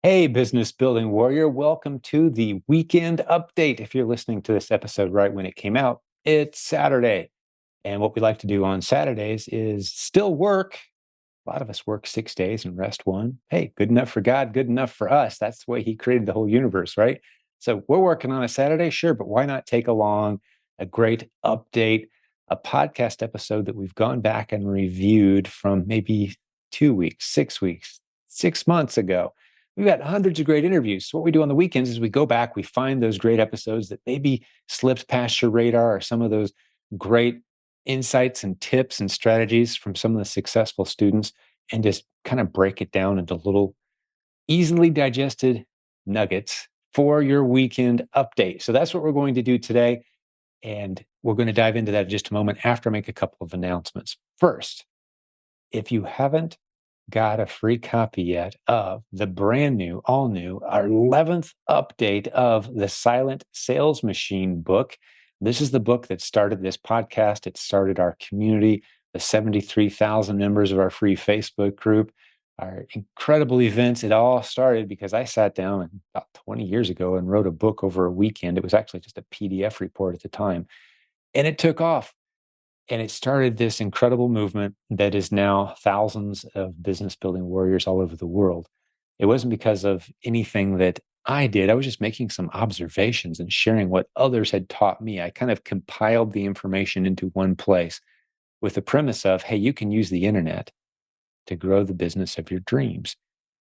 Hey, business building warrior, welcome to the weekend update. If you're listening to this episode right when it came out, it's Saturday. And what we like to do on Saturdays is still work. A lot of us work 6 days and rest one. Hey, good enough for God, good enough for us. That's the way He created the whole universe, right? So we're working on a Saturday, sure, but why not take along a great update, a podcast episode that we've gone back and reviewed from maybe 2 weeks, 6 weeks, 6 months ago. We've got hundreds of great interviews. So what we do on the weekends is we go back, we find those great episodes that maybe slipped past your radar, or some of those great insights and tips and strategies from some of the successful students, and just kind of break it down into little easily digested nuggets for your weekend update. So that's what we're going to do today. And we're going to dive into that in just a moment after I make a couple of announcements. First, if you haven't got a free copy yet of the brand new, all new, our 11th update of the Silent Sales Machine book. This is the book that started this podcast. It started our community, the 73,000 members of our free Facebook group, our incredible events. It all started because I sat down about 20 years ago and wrote a book over a weekend. It was actually just a PDF report at the time, and it took off. And it started this incredible movement that is now thousands of business building warriors all over the world. It wasn't because of anything that I did. I was just making some observations and sharing what others had taught me. I kind of compiled the information into one place with the premise of, hey, you can use the internet to grow the business of your dreams.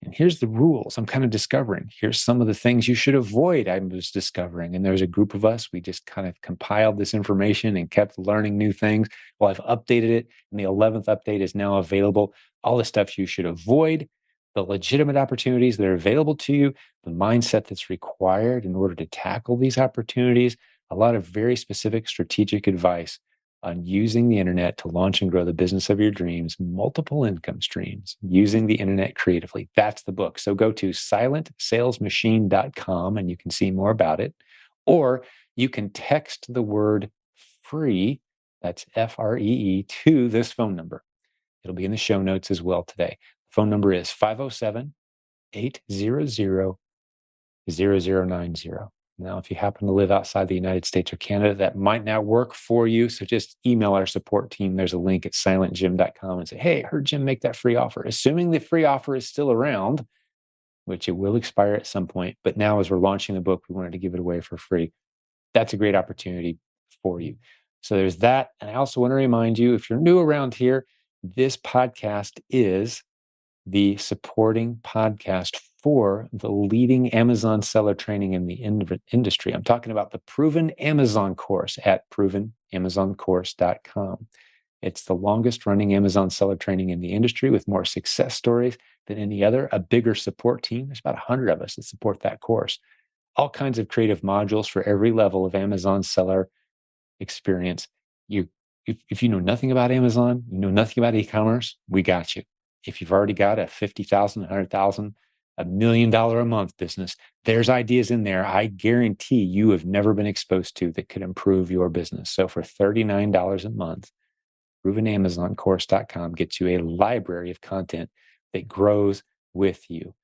And here's the rules I'm kind of discovering. Here's some of the things you should avoid, I was discovering. And there's a group of us, we just kind of compiled this information and kept learning new things. Well, I've updated it, and the 11th update is now available. All the stuff you should avoid, the legitimate opportunities that are available to you, the mindset that's required in order to tackle these opportunities, a lot of very specific strategic advice on using the internet to launch and grow the business of your dreams, multiple income streams, using the internet creatively. That's the book. So go to silentsalesmachine.com and you can see more about it. Or you can text the word free, that's FREE, to this phone number. It'll be in the show notes as well today. The phone number is 507 800 0090. Now, if you happen to live outside the United States or Canada, that might not work for you. So just email our support team. There's a link at silentjimdotcom and say, hey, I heard Jim make that free offer. Assuming the free offer is still around, which it will expire at some point. But now, as we're launching the book, we wanted to give it away for free. That's a great opportunity for you. So there's that. And I also want to remind you, if you're new around here, this podcast is the supporting podcast for the leading Amazon seller training in the industry. I'm talking about the Proven Amazon course at provenamazoncourse.com. It's the longest running Amazon seller training in the industry, with more success stories than any other, a bigger support team. There's about 100 of us that support that course. All kinds of creative modules for every level of Amazon seller experience. If you know nothing about Amazon, you know nothing about e-commerce, we got you. If you've already got a $50,000, $100,000, $1 million a month business, there's ideas in there I guarantee you have never been exposed to that could improve your business. So for $39 a month, provenamazoncourse.com gets you a library of content that grows with you.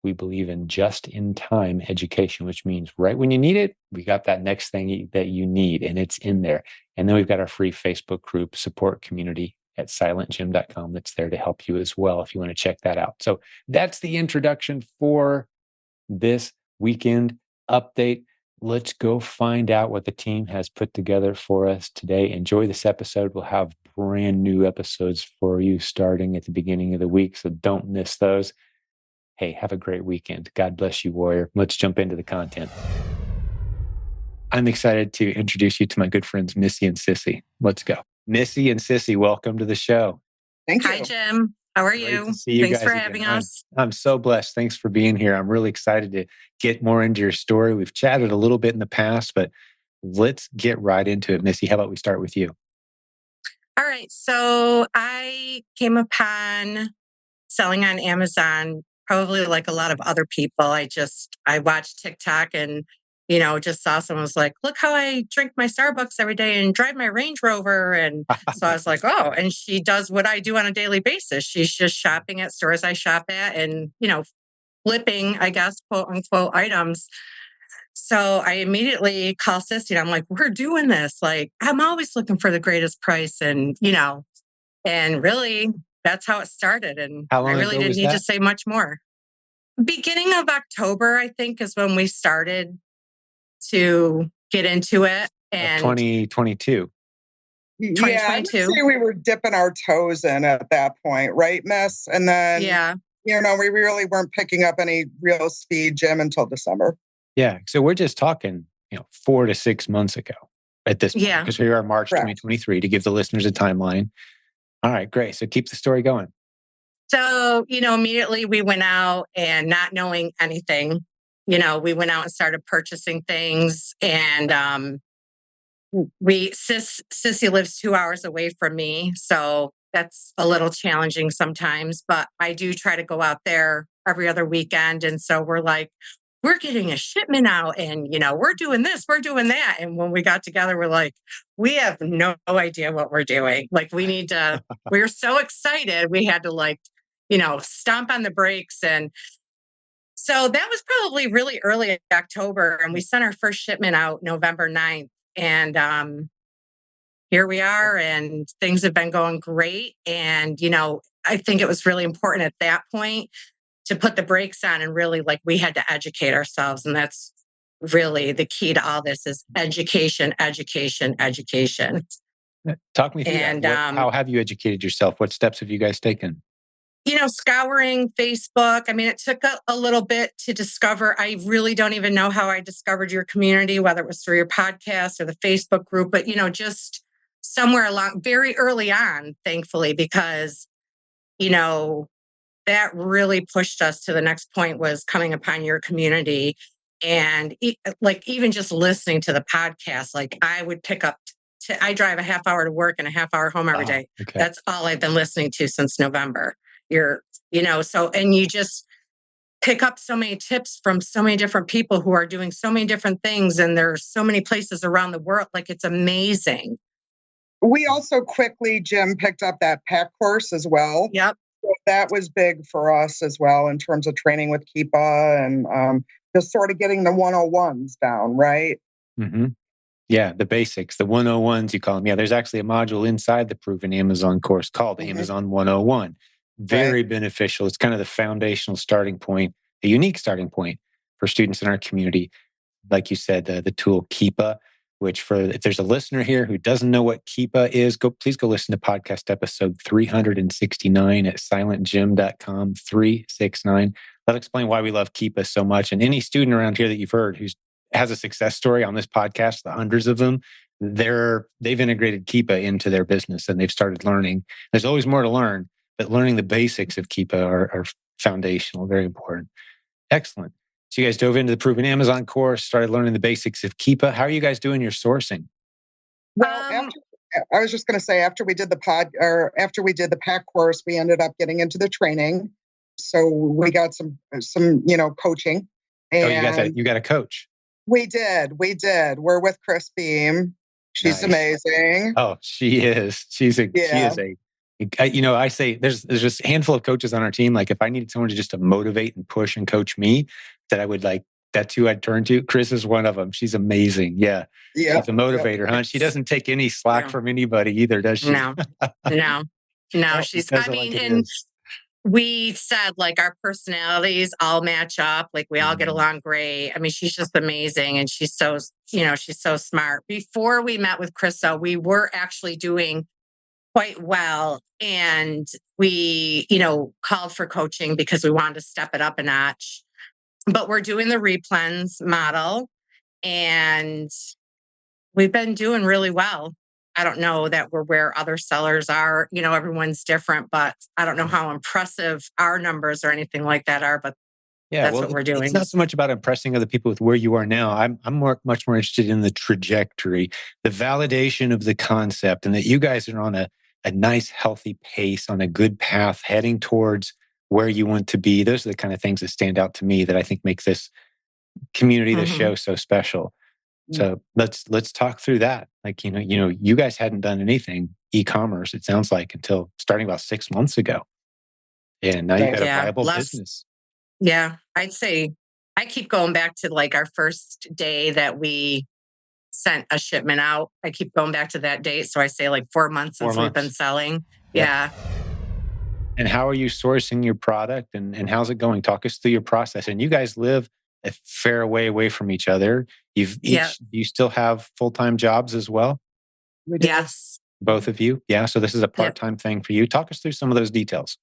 We believe in just-in-time education, which means right when you need it, we got that next thing that you need, and it's in there. And then we've got our free Facebook group support community at silentjim.com that's there to help you as well if you want to check that out. So that's the introduction for this weekend update. Let's go find out what the team has put together for us today. Enjoy this episode. We'll have brand new episodes for you starting at the beginning of the week, so don't miss those. Hey, have a great weekend. God bless you, warrior. Let's jump into the content. I'm excited to introduce you to my good friends, Missy and Sissy. Let's go. Missy and Sissy, welcome to the show. Thank you. Hi, Jim. How are Great you? to see you Thanks guys for again. having us. I'm so blessed. Thanks for being here. I'm really excited to get more into your story. We've chatted a little bit in the past, but let's get right into it. Missy, how about we start with you? All right. So I came upon selling on Amazon, probably like a lot of other people. I watched TikTok and, just saw someone was like, look how I drink my Starbucks every day and drive my Range Rover. And so I was like, oh, and she does what I do on a daily basis. She's just shopping at stores I shop at and, flipping, I guess, quote unquote items. So I immediately call Sissy and I'm like, we're doing this. Like, I'm always looking for the greatest price. And, and really that's how it started. And How I long really ago didn't was need to that? say much more. Beginning of October, I think, is when we started to get into it. Of And 2022. Yeah, I would 2022. say we were dipping our toes in at that point, right, Miss? And then, Yeah. we really weren't picking up any real speed, Jim, until December. Yeah. So we're just talking, 4 to 6 months ago at this point, Yeah. because we are March Correct. 2023 to give the listeners a timeline. All right, great. So keep the story going. So, immediately we went out and not knowing anything, we went out and started purchasing things. And Sissy lives 2 hours away from me. So that's a little challenging sometimes, but I do try to go out there every other weekend. And so we're like, we're getting a shipment out and, we're doing this, we're doing that. And when we got together, we're like, we have no idea what we're doing. Like we were so excited. We had to stomp on the brakes. And so that was probably really early October. And we sent our first shipment out November 9th. And here we are, and things have been going great. And, I think it was really important at that point to put the brakes on and really we had to educate ourselves. And that's really the key to all this is education, education, education. Talk me through And, that. How have you educated yourself? What steps have you guys taken? Scouring Facebook. I mean, it took a little bit to discover. I really don't even know how I discovered your community, whether it was through your podcast or the Facebook group, but, just somewhere along very early on, thankfully, because, that really pushed us to the next point was coming upon your community. And even just listening to the podcast, I would pick up, I drive a half hour to work and a half hour home every day. Okay. That's all I've been listening to since November. And you just pick up so many tips from so many different people who are doing so many different things. And there's so many places around the world. It's amazing. We also quickly, Jim, picked up that PAC course as well. Yep. So that was big for us as well in terms of training with Keepa and just sort of getting the 101s down, right? Mm-hmm. Yeah, the basics, the 101s, you call them. Yeah, there's actually a module inside the Proven Amazon course called Amazon 101. Very beneficial. It's kind of the foundational starting point, a unique starting point for students in our community. Like you said, the tool Keepa, which if there's a listener here who doesn't know what Keepa is, please go listen to podcast episode 369 at silentjimdotcom 369. That'll explain why we love Keepa so much. And any student around here that you've heard who has a success story on this podcast, the hundreds of them, they've integrated Keepa into their business and they've started learning. There's always more to learn, but learning the basics of Keepa are foundational, very important. Excellent. So you guys dove into the Proven Amazon course, started learning the basics of Keepa. How are you guys doing your sourcing? Well, I was just going to say, after we did the PAC course, we ended up getting into the training. So we got some coaching. And you got a coach. We did. We're with Chris Beam. She's amazing. Oh, she is. She is a. I say there's just a handful of coaches on our team. Like if I needed someone to motivate and push and coach me, that I would that's who I'd turn to. Chris is one of them. She's amazing. Yeah. She's a motivator, huh? She doesn't take any slack from anybody either, does she? No. She's, we said our personalities all match up. We all get along great. I mean, she's just amazing. And she's so, she's so smart. Before we met with Krista, we were actually doing quite well. And we, called for coaching because we wanted to step it up a notch. But we're doing the Replens model and we've been doing really well. I don't know that we're where other sellers are. Everyone's different, but I don't know how impressive our numbers or anything like that are, but that's what we're doing. It's not so much about impressing other people with where you are now. I'm much more interested in the trajectory, the validation of the concept, and that you guys are on a nice, healthy pace, on a good path, heading towards where you want to be. Those are the kind of things that stand out to me that I think make this community, this show so special. So let's talk through that. You guys hadn't done anything e-commerce, it sounds like, until starting about 6 months ago. And now you've got a viable business. Yeah, I'd say I keep going back to like our first day that we sent a shipment out. I keep going back to that date. So I say like 4 months 4 since we've been months. selling. Yep. Yeah. And how are you sourcing your product and how's it going? Talk us through your process. And you guys live a fair way away from each other. You still have full-time jobs as well? We do. Yes. Both of you? Yeah. So this is a Yep. part-time thing for you. Talk us through some of those details.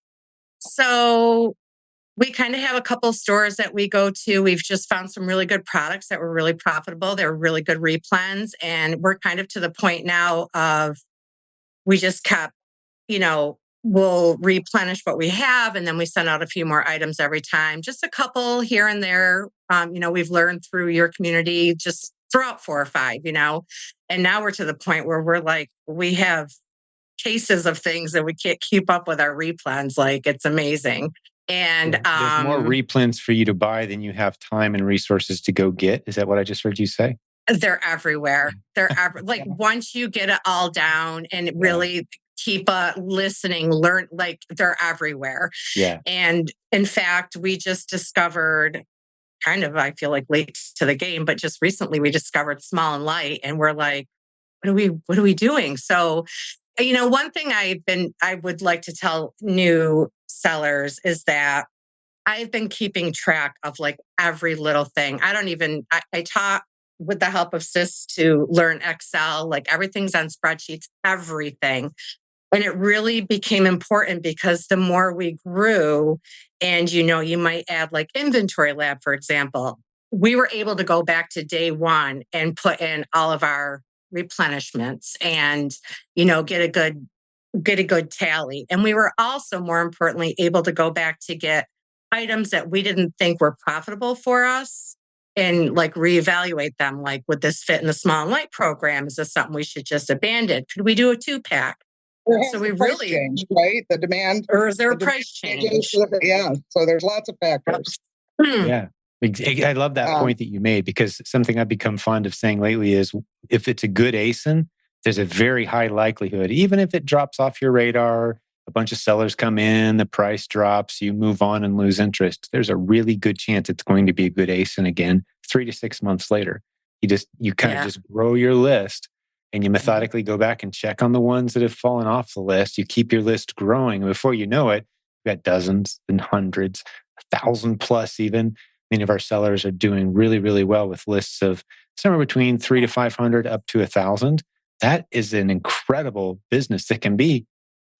So we kind of have a couple stores that we go to. We've just found some really good products that were really profitable. They're really good replens. And we're kind of to the point now of we just kept, we'll replenish what we have and then we send out a few more items every time, just a couple here and there. We've learned through your community, just throw out 4 or 5, and now we're to the point where we're like, we have cases of things that we can't keep up with our replens. Like it's amazing. And There's more replens for you to buy than you have time and resources to go get. Is that what I just heard you say? they're everywhere. Like once you get it all down and really keep listening, learn, like they're everywhere. Yeah. And in fact, we just discovered kind of, I feel like late to the game, but just recently we discovered Small and Light and we're like, what are we doing? So, one thing I would like to tell new sellers is that I've been keeping track of like every little thing. I taught with the help of Sis to learn Excel, like everything's on spreadsheets, everything. And it really became important because the more we grew, and you might add like inventory lab, for example, we were able to go back to day one and put in all of our replenishments and, get a good tally. And we were also, more importantly, able to go back to get items that we didn't think were profitable for us and like reevaluate them. Like, would this fit in the Small and Light program? Is this something we should just abandon? Could we do a 2-pack? So we really change, right? The demand, or is there a price change? Yeah. So there's lots of factors. Yeah. I love that point that you made, because something I've become fond of saying lately is if it's a good ASIN, there's a very high likelihood, even if it drops off your radar, a bunch of sellers come in, the price drops, you move on and lose interest. There's a really good chance it's going to be a good ASIN again 3 to 6 months later. You kind of just grow your list and you methodically go back and check on the ones that have fallen off the list. You keep your list growing. And before you know it, you've got dozens and hundreds, 1,000 plus even. Many of our sellers are doing really, really well with lists of somewhere between 3 to 500 up to 1,000. That is an incredible business that can be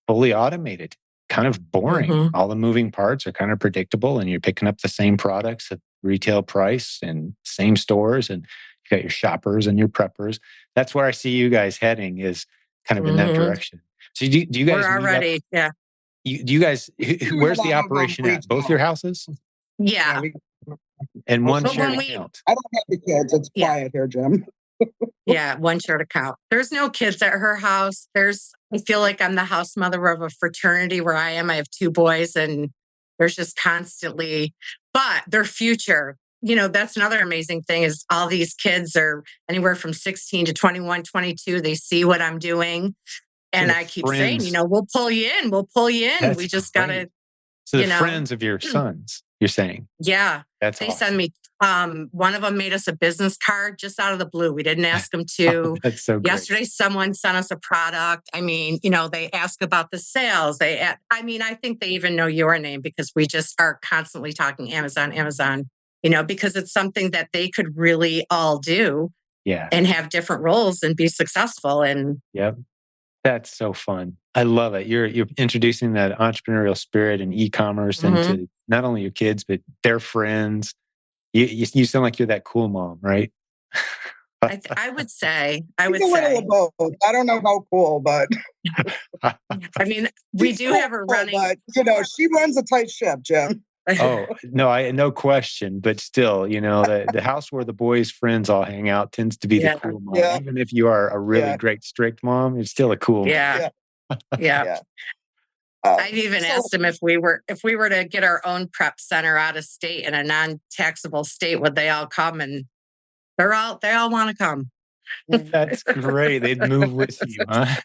fully automated, kind of boring. Mm-hmm. All the moving parts are kind of predictable and you're picking up the same products at retail price and same stores, and you got your shoppers and your preppers. That's where I see you guys heading, is kind of in that direction. So do you guys... We're already, do you guys... Where's the operation at? Both your houses? Yeah. And one shared account. I don't have the kids. It's quiet here, Jim. Yeah, one shared account. There's no kids at her house. I feel like I'm the house mother of a fraternity where I am. I have 2 boys and there's just constantly, but their future, that's another amazing thing, is all these kids are anywhere from 16 to 21, 22. They see what I'm doing. And I keep saying, we'll pull you in. We'll pull you in. That's we just got to... So the friends of your sons, you're saying? Yeah. That's They awesome. send me, one of them made us a business card just out of the blue. We didn't ask them to. That's so great. Yesterday, someone sent us a product. I mean, they ask about the sales. I think they even know your name because we just are constantly talking Amazon, because it's something that they could really all do and have different roles and be successful. And that's so fun. I love it. You're introducing that entrepreneurial spirit and e-commerce into not only your kids, but their friends. You sound like you're that cool mom, right? I would say. A little of both. I don't know how cool, but I mean, we do have her running. But she runs a tight ship, Jim. Oh no, no question. But still, the house where the boys' friends all hang out tends to be the cool mom. Yeah. Even if you are a really great strict mom, you're still a cool mom. Yeah. I've even asked him if we were to get our own prep center out of state in a non-taxable state, would they all come? And they all want to come. That's great. They'd move with you, huh?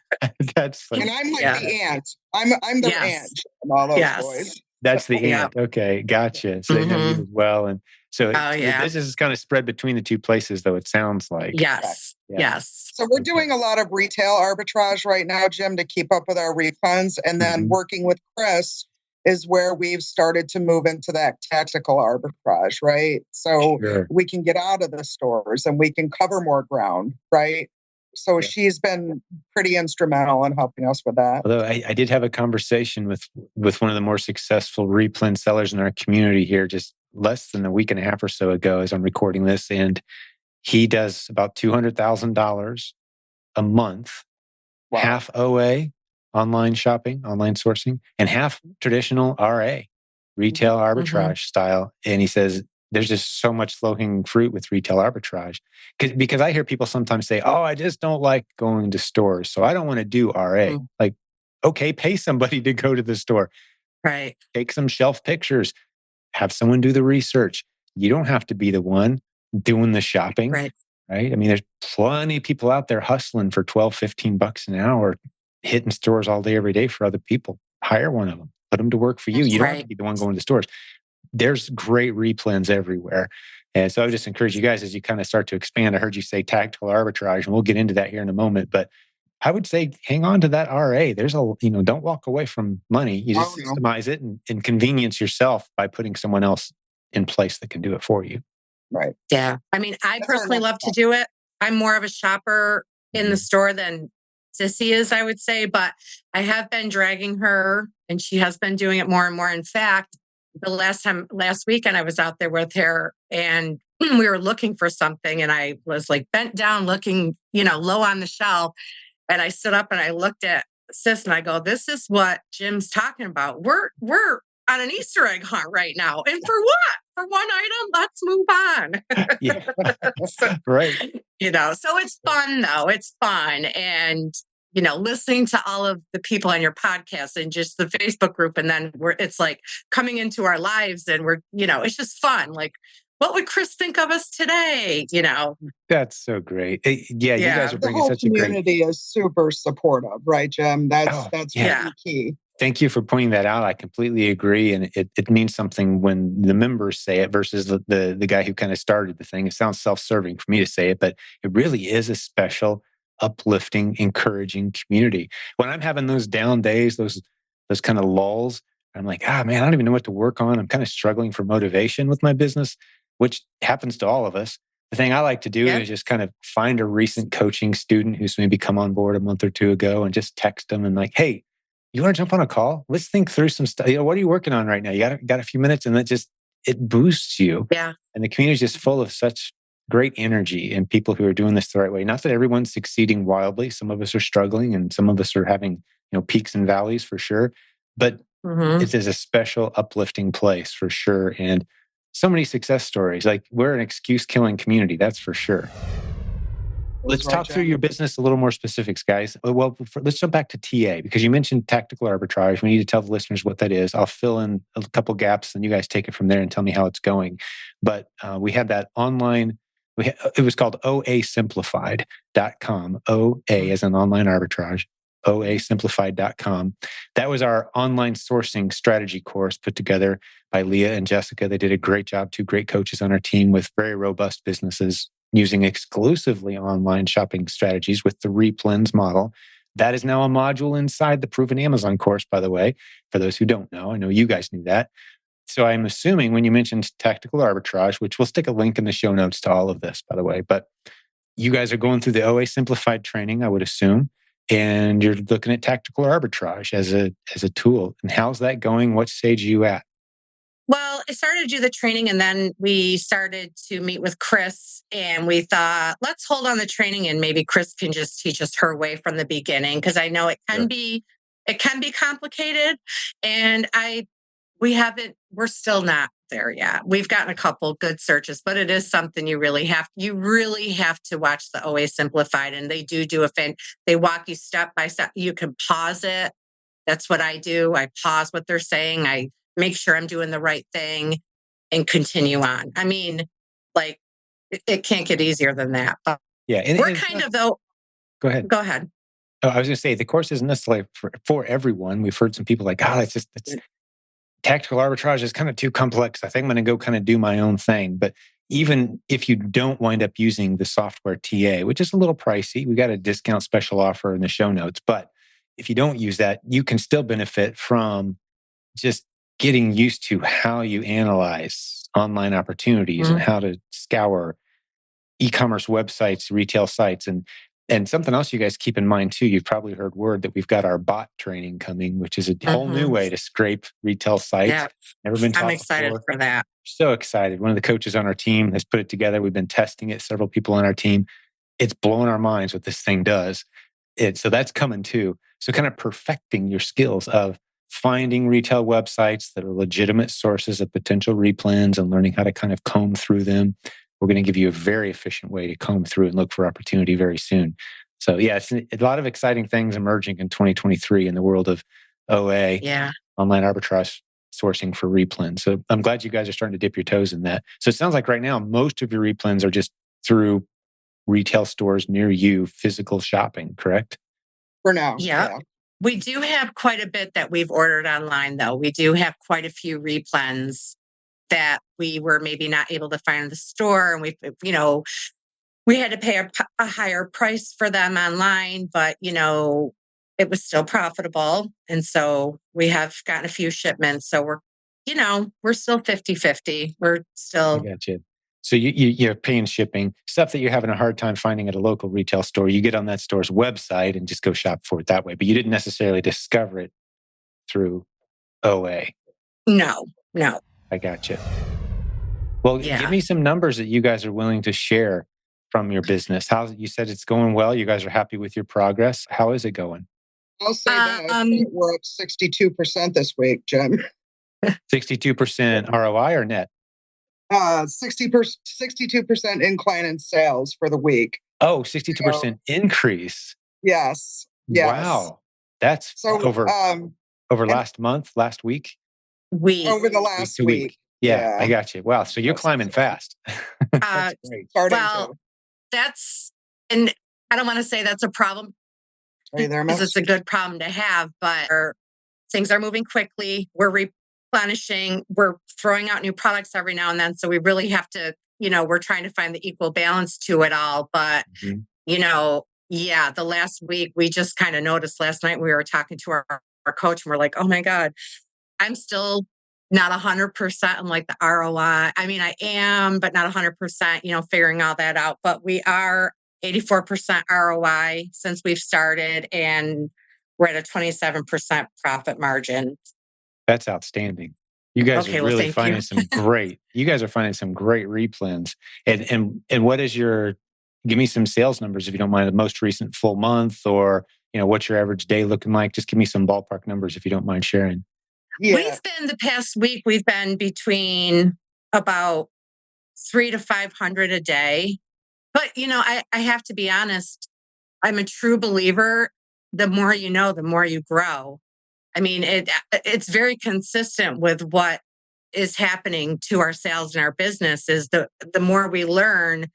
That's funny. And I'm like the aunt. I'm their aunt from all those boys. That's the Yeah. aunt. Okay, gotcha. So they know you as well, and so the business is kind of spread between the two places, though. It sounds like. Yes. Yeah. Yes. So we're doing a lot of retail arbitrage right now, Jim, to keep up with our refunds, and then working with Chris is where we've started to move into that tactical arbitrage, right? So we can get out of the stores and we can cover more ground, right? So she's been pretty instrumental in helping us with that. Although I did have a conversation with one of the more successful Replens sellers in our community here just less than a week and a half or so ago as I'm recording this. And he does about $200,000 a month, half OA, online shopping, online sourcing, and half traditional RA, retail arbitrage style. And he says, there's just so much low-hanging fruit with retail arbitrage. Because I hear people sometimes say, oh, I just don't like going to stores, so I don't want to do RA. Like, okay, pay somebody to go to the store. Right. Take some shelf pictures. Have someone do the research. You don't have to be the one doing the shopping. Right. I mean, there's plenty of people out there hustling for $12, $15 an hour, hitting stores all day, every day for other people. Hire one of them. Put them to work for you. You don't have to be the one going to stores. There's great replens everywhere. And so I would just encourage you guys as you kind of start to expand. I heard you say tactical arbitrage, and we'll get into that here in a moment. But I would say hang on to that RA. There's don't walk away from money. You just systemize it and convenience yourself by putting someone else in place that can do it for you. Right. Yeah. I mean, I personally love to do it. I'm more of a shopper in the store than Sissy is, I would say, but I have been dragging her and she has been doing it more and more. In fact, the last weekend I was out there with her and we were looking for something and I was like bent down looking, low on the shelf. And I stood up and I looked at Sis and I go, this is what Jim's talking about. We're on an Easter egg hunt right now. And for what? For one item, let's move on. Right. So it's fun though. It's fun. And, listening to all of the people on your podcast and just the Facebook group. And then it's like coming into our lives and it's just fun. Like, what would Chris think of us today? That's so great. You guys are bringing such a great... The whole community is super supportive, right, Jim? That's really key. Thank you for pointing that out. I completely agree. And it means something when the members say it versus the guy who kind of started the thing. It sounds self-serving for me to say it, but it really is a special, uplifting, encouraging community. When I'm having those down days, those kind of lulls, I'm like, man, I don't even know what to work on. I'm kind of struggling for motivation with my business, which happens to all of us. The thing I like to do is just kind of find a recent coaching student who's maybe come on board a month or two ago and just text them and like, hey, you want to jump on a call? Let's think through some stuff. What are you working on right now? You got a few minutes, and it boosts you. Yeah. And the community is just full of such great energy and people who are doing this the right way. Not that everyone's succeeding wildly. Some of us are struggling, and some of us are having peaks and valleys for sure. But it is a special, uplifting place for sure. And so many success stories. Like, we're an excuse-killing community, that's for sure. Let's talk through your business a little more specifics, guys. Well, let's jump back to TA because you mentioned tactical arbitrage. We need to tell the listeners what that is. I'll fill in a couple gaps and you guys take it from there and tell me how it's going. But we had that online, it was called oasimplified.com. OA as an online arbitrage, oasimplified.com. That was our online sourcing strategy course put together by Leah and Jessica. They did a great job, two great coaches on our team with very robust businesses using exclusively online shopping strategies with the Replens model. That is now a module inside the Proven Amazon course, by the way, for those who don't know. I know you guys knew that. So I'm assuming when you mentioned tactical arbitrage, which we'll stick a link in the show notes to all of this, by the way, but you guys are going through the OA Simplified training, I would assume, and you're looking at tactical arbitrage as a tool. And how's that going? What stage are you at? Well, I started to do the training and then we started to meet with Chris and we thought, let's hold on the training and maybe Chris can just teach us her way from the beginning. Cause I know it can be complicated and we're still not there yet. We've gotten a couple good searches, but it is something you really have to watch the OA Simplified and they do they walk you step by step. You can pause it. That's what I do. I pause what they're saying. I make sure I'm doing the right thing and continue on. I mean, like it can't get easier than that. But and we're kind of though. Go ahead. Go ahead. Oh, I was going to say the course isn't necessarily for everyone. We've heard some people like, it's tactical arbitrage is kind of too complex. I think I'm going to go kind of do my own thing. But even if you don't wind up using the software TA, which is a little pricey, we got a discount special offer in the show notes. But if you don't use that, you can still benefit from just getting used to how you analyze online opportunities and how to scour e-commerce websites, retail sites, and something else you guys keep in mind too. You've probably heard word that we've got our bot training coming, which is a whole new way to scrape retail sites. Yeah. Never been taught I'm excited before. for that. So excited. One of the coaches on our team has put it together. We've been testing it. Several people on our team. It's blowing our minds what this thing does. So that's coming too. So kind of perfecting your skills of finding retail websites that are legitimate sources of potential replens and learning how to kind of comb through them. We're going to give you a very efficient way to comb through and look for opportunity very soon. So yeah, it's a lot of exciting things emerging in 2023 in the world of OA, online arbitrage sourcing for replens. So I'm glad you guys are starting to dip your toes in that. So it sounds like right now, most of your replens are just through retail stores near you, physical shopping, correct? For now. Yeah. We do have quite a bit that we've ordered online, though. We do have quite a few replens that we were maybe not able to find in the store. And we had to pay a higher price for them online, but, it was still profitable. And so we have gotten a few shipments. So we're still 50-50. We're still. I got you. So you're paying shipping, stuff that you're having a hard time finding at a local retail store. You get on that store's website and just go shop for it that way. But you didn't necessarily discover it through OA. No. I got you. Well, give me some numbers that you guys are willing to share from your business. You said it's going well. You guys are happy with your progress. How is it going? I'll say that we're up 62% this week, Jim. 62% ROI or net? 62% incline in sales for the week. Oh, 62% increase. Yes. Wow. That's so over last week? Over the last week. Yeah, I got you. Wow. So you're climbing fast. That's great. And I don't want to say that's a problem. Are you there, because it's a good problem to have, but things are moving quickly. We're replenishing. We're throwing out new products every now and then. So we really have to, we're trying to find the equal balance to it all. But, the last week, we just kind of noticed last night we were talking to our coach and we're like, oh my God, I'm still not 100% on like the ROI. I mean, I am, but not 100%, figuring all that out. But we are 84% ROI since we've started, and we're at a 27% profit margin. That's outstanding. You guys are really finding some great. You guys are finding some great replens. And what is give me some sales numbers if you don't mind, the most recent full month, or what's your average day looking like? Just give me some ballpark numbers if you don't mind sharing. Yeah. The past week, we've been between about 300 to 500 a day. But, I have to be honest, I'm a true believer. The more you know, the more you grow. I mean, it's very consistent with what is happening to our sales and our business is the more we learn,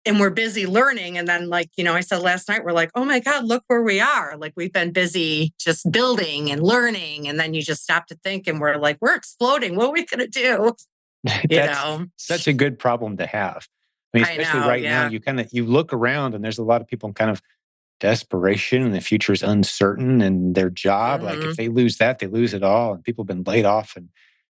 and we're busy learning. And then I said last night, we're like, oh my God, look where we are. Like we've been busy just building and learning. And then you just stop to think and we're like, we're exploding. What are we going to do? That's such a good problem to have. I mean, especially right now, you look around and there's a lot of people in kind of desperation and the future is uncertain and their job, like if they lose that, they lose it all. And people have been laid off and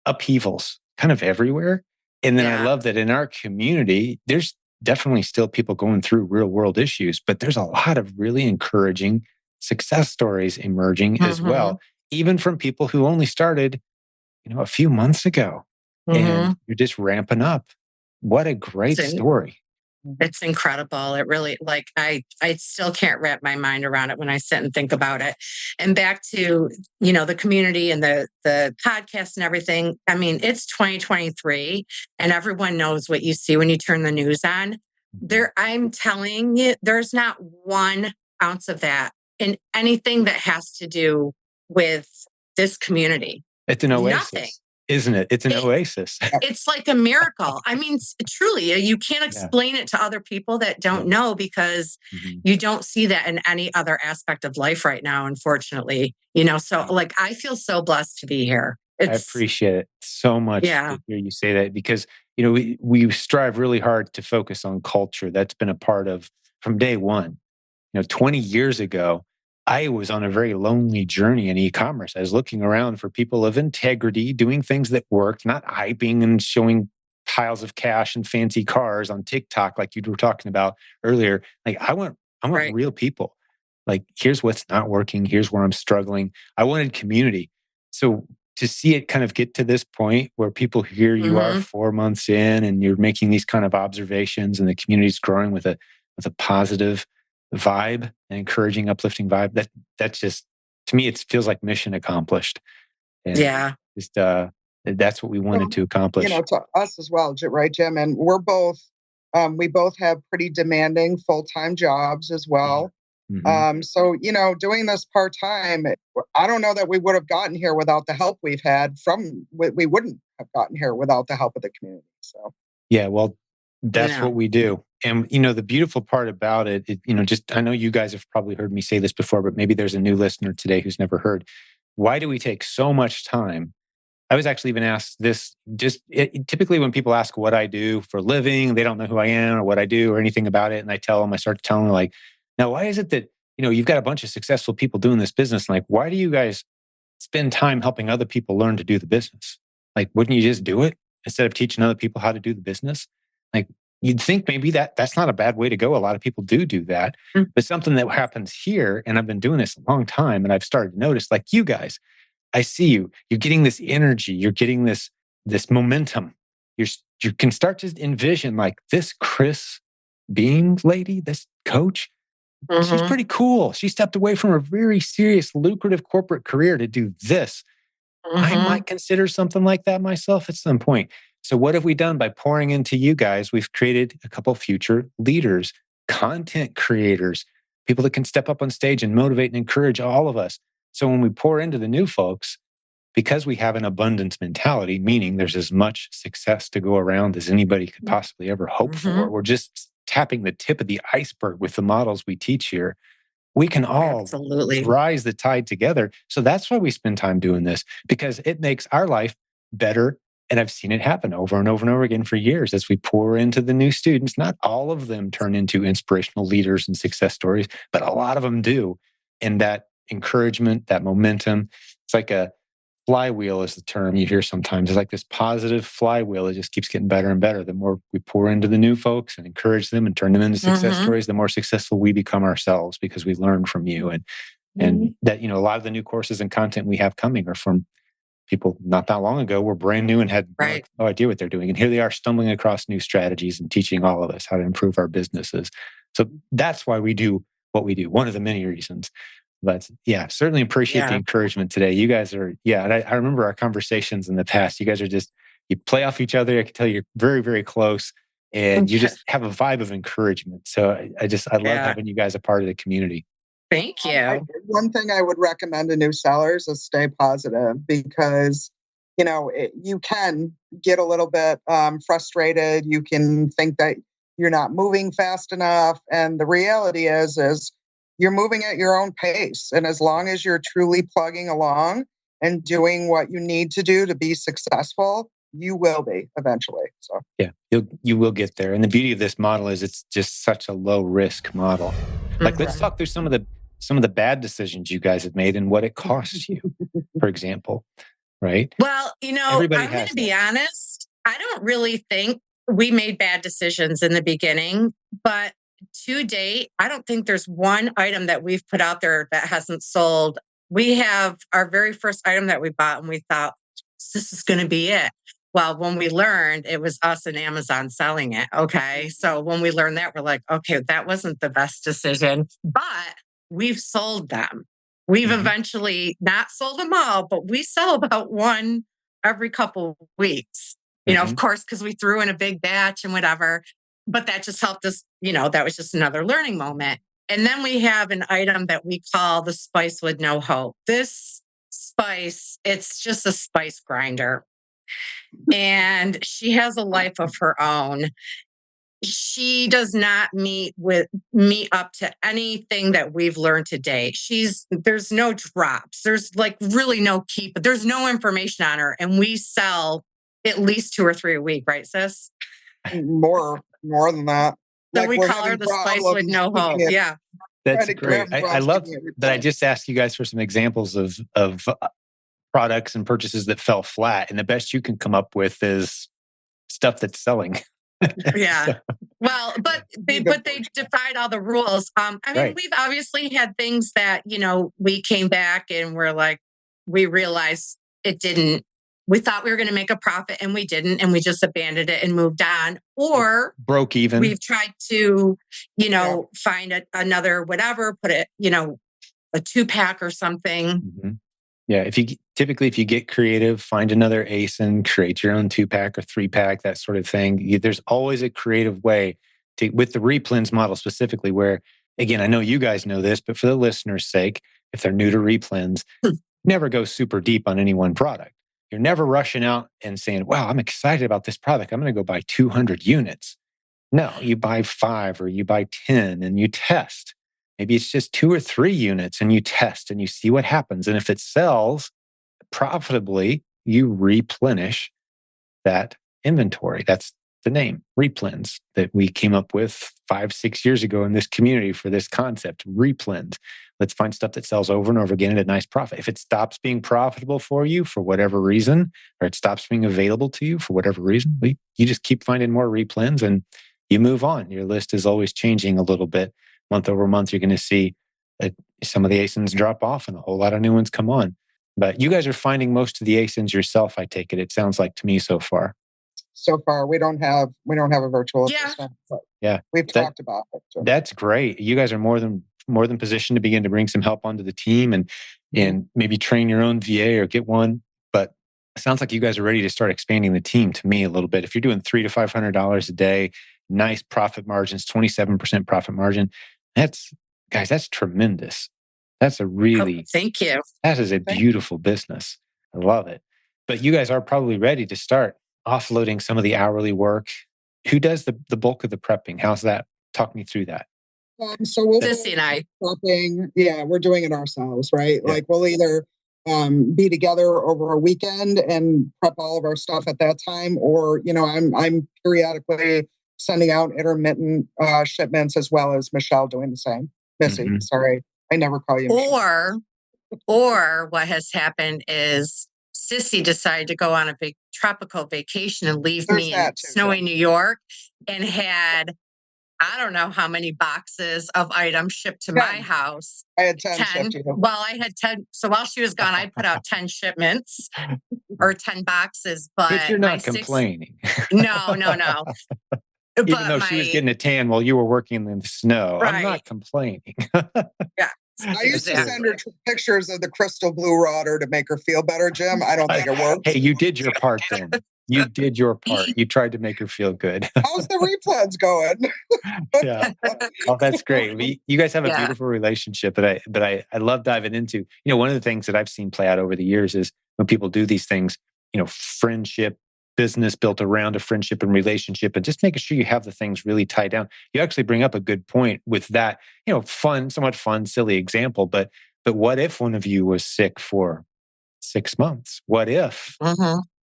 upheavals kind of everywhere. And then I love that in our community, there's definitely still people going through real world issues, but there's a lot of really encouraging success stories emerging as well, even from people who only started, a few months ago. And you're just ramping up. What a great story. It's incredible. It really, I still can't wrap my mind around it when I sit and think about it. And back to, the community and the podcast and everything. I mean, it's 2023 and everyone knows what you see when you turn the news on. I'm telling you, there's not 1 ounce of that in anything that has to do with this community. It's an oasis. Nothing. Isn't it? It's an oasis. It's like a miracle. I mean, truly, you can't explain it to other people that don't know because you don't see that in any other aspect of life right now, unfortunately. So I feel so blessed to be here. I appreciate it so much to hear you say that because, we strive really hard to focus on culture. That's been a part of from day one. 20 years ago, I was on a very lonely journey in e-commerce. I was looking around for people of integrity, doing things that worked, not hyping and showing piles of cash and fancy cars on TikTok like you were talking about earlier. Like I want real people. Like here's what's not working, here's where I'm struggling. I wanted community. So to see it kind of get to this point where people here you are 4 months in and you're making these kind of observations and the community's growing with a positive vibe, an encouraging, uplifting vibe. That's just to me, it feels like mission accomplished. And just that's what we wanted to accomplish. To us as well, right, Jim? And we both have pretty demanding full-time jobs as well. So, doing this part-time, I don't know that we would have gotten here without the help we've had we wouldn't have gotten here without the help of the community. So, yeah, well, that's what we do. And, the beautiful part about it, I know you guys have probably heard me say this before, but maybe there's a new listener today who's never heard. Why do we take so much time? I was actually even asked this typically when people ask what I do for a living, they don't know who I am or what I do or anything about it. And I start to tell them like, now, why is it that, you've got a bunch of successful people doing this business? Like, why do you guys spend time helping other people learn to do the business? Like, wouldn't you just do it instead of teaching other people how to do the business? Like, you'd think maybe that's not a bad way to go. A lot of people do that. But something that happens here, and I've been doing this a long time, and I've started to notice, like you guys, I see you. You're getting this energy. You're getting this momentum. You can start to envision like this Chris Bean lady, this coach. She's pretty cool. She stepped away from a very serious, lucrative corporate career to do this. I might consider something like that myself at some point. So what have we done by pouring into you guys? We've created a couple future leaders, content creators, people that can step up on stage and motivate and encourage all of us. So when we pour into the new folks, because we have an abundance mentality, meaning there's as much success to go around as anybody could possibly ever hope for, we're just tapping the tip of the iceberg with the models we teach here. We can all rise the tide together. So that's why we spend time doing this, because it makes our life better. And I've seen it happen over and over and over again for years as we pour into the new students. Not all of them turn into inspirational leaders and success stories, but a lot of them do. And that encouragement, that momentum, it's like a flywheel is the term you hear sometimes. It's like this positive flywheel. It just keeps getting better and better. The more we pour into the new folks and encourage them and turn them into success stories, the more successful we become ourselves because we learn from you. And that, a lot of the new courses and content we have coming are from people not that long ago were brand new and had no idea what they're doing. And here they are stumbling across new strategies and teaching all of us how to improve our businesses. So that's why we do what we do. One of the many reasons. But certainly appreciate the encouragement today. You guys are, and I remember our conversations in the past. You guys are you play off each other. I can tell you're very, very close and you just have a vibe of encouragement. So I love having you guys a part of the community. Thank you. One thing I would recommend to new sellers is stay positive because, you can get a little bit frustrated. You can think that you're not moving fast enough. And the reality is you're moving at your own pace. And as long as you're truly plugging along and doing what you need to do to be successful, you will be eventually. So you will get there. And the beauty of this model is it's just such a low risk model. Like let's talk through some of the bad decisions you guys have made and what it costs you, for example. Right? Well, I'm going to be honest. I don't really think we made bad decisions in the beginning, but to date, I don't think there's one item that we've put out there that hasn't sold. We have our very first item that we bought and we thought, this is going to be it. Well, when we learned it was us and Amazon selling it. Okay. So when we learned that, we're like, okay, that wasn't the best decision, but we've sold them. We've eventually not sold them all, but we sell about one every couple of weeks, of course, because we threw in a big batch and whatever. But that just helped us, that was just another learning moment. And then we have an item that we call the spice with no hope. This spice, it's just a spice grinder. And she has a life of her own. she does not meet up to anything that we've learned today. There's no drops. There's like really no keep. There's no information on her, and we sell at least 2 or 3 a week, right, sis? More than that. So Like we we're call her having the spice with problems no hope. keeping it- Yeah. That's trying to great. grab I love keeping it that. I replenished. just asked you guys for some examples of products and purchases that fell flat, and the best you can come up with is stuff that's selling. Yeah. So, Well, but they defied all the rules. I mean, Right. we've obviously had things that, we came back and we're like, we realized it didn't. We thought we were going to make a profit and we didn't, and we just abandoned it and moved on. Or broke even. we've tried to, find another whatever, put it, a 2-pack or something. Mhm. Yeah, if you get creative, find another ASIN, create your own 2-pack or 3-pack, that sort of thing. There's always a creative way with the Replens model specifically, where, again, I know you guys know this, but for the listeners' sake, if they're new to Replens, never go super deep on any one product. You're never rushing out and saying, wow, I'm excited about this product, I'm going to go buy 200 units. No, you buy 5 or you buy 10 and you test. Maybe it's just 2 or 3 units and you test and you see what happens. And if it sells profitably, you replenish that inventory. That's the name, Replens, that we came up with 5-6 years ago in this community for this concept, Replens. Let's find stuff that sells over and over again at a nice profit. If it stops being profitable for you for whatever reason, or it stops being available to you for whatever reason, you just keep finding more Replens and you move on. Your list is always changing a little bit. Month over month, you're going to see some of the ASINs drop off and a whole lot of new ones come on. But you guys are finding most of the ASINs yourself, I take it. It sounds like to me so far. So far, we don't have a virtual assistant. Yeah, we've talked about it. So. That's great. You guys are more than positioned to begin to bring some help onto the team and maybe train your own VA or get one. But it sounds like you guys are ready to start expanding the team to me a little bit. If you're doing $300 to $500 a day, nice profit margins, 27% profit margin, that's tremendous. That's a really thank you. That is a beautiful business. I love it. But you guys are probably ready to start offloading some of the hourly work. Who does the bulk of the prepping? How's that? Talk me through that. So we'll Sissy and I. prepping. Yeah, we're doing it ourselves, right? Yeah. Like we'll either be together over a weekend and prep all of our stuff at that time, or I'm periodically sending out intermittent shipments, as well as Michelle doing the same. Missy, sorry, I never call you Michelle. Or what has happened is Sissy decided to go on a big tropical vacation and leave me in snowy New York, and had I don't know how many boxes of items shipped to 10. My house. I had 10. Well, I had 10. So while she was gone, I put out 10 shipments or 10 boxes. But you're not complaining. No. Even though she was getting a tan while you were working in the snow. Right. I'm not complaining. Yeah. I used to send her pictures of the crystal blue router to make her feel better, Jim. I don't think it worked. Hey, you did your part then. You did your part. You tried to make her feel good. How's the Replens going? Yeah. Oh, that's great. You guys have a beautiful relationship but I love diving into. One of the things that I've seen play out over the years is when people do these things, friendship, business built around a friendship and relationship, and just making sure you have the things really tied down. You actually bring up a good point with that, somewhat fun, silly example, but what if one of you was sick for 6 months? What if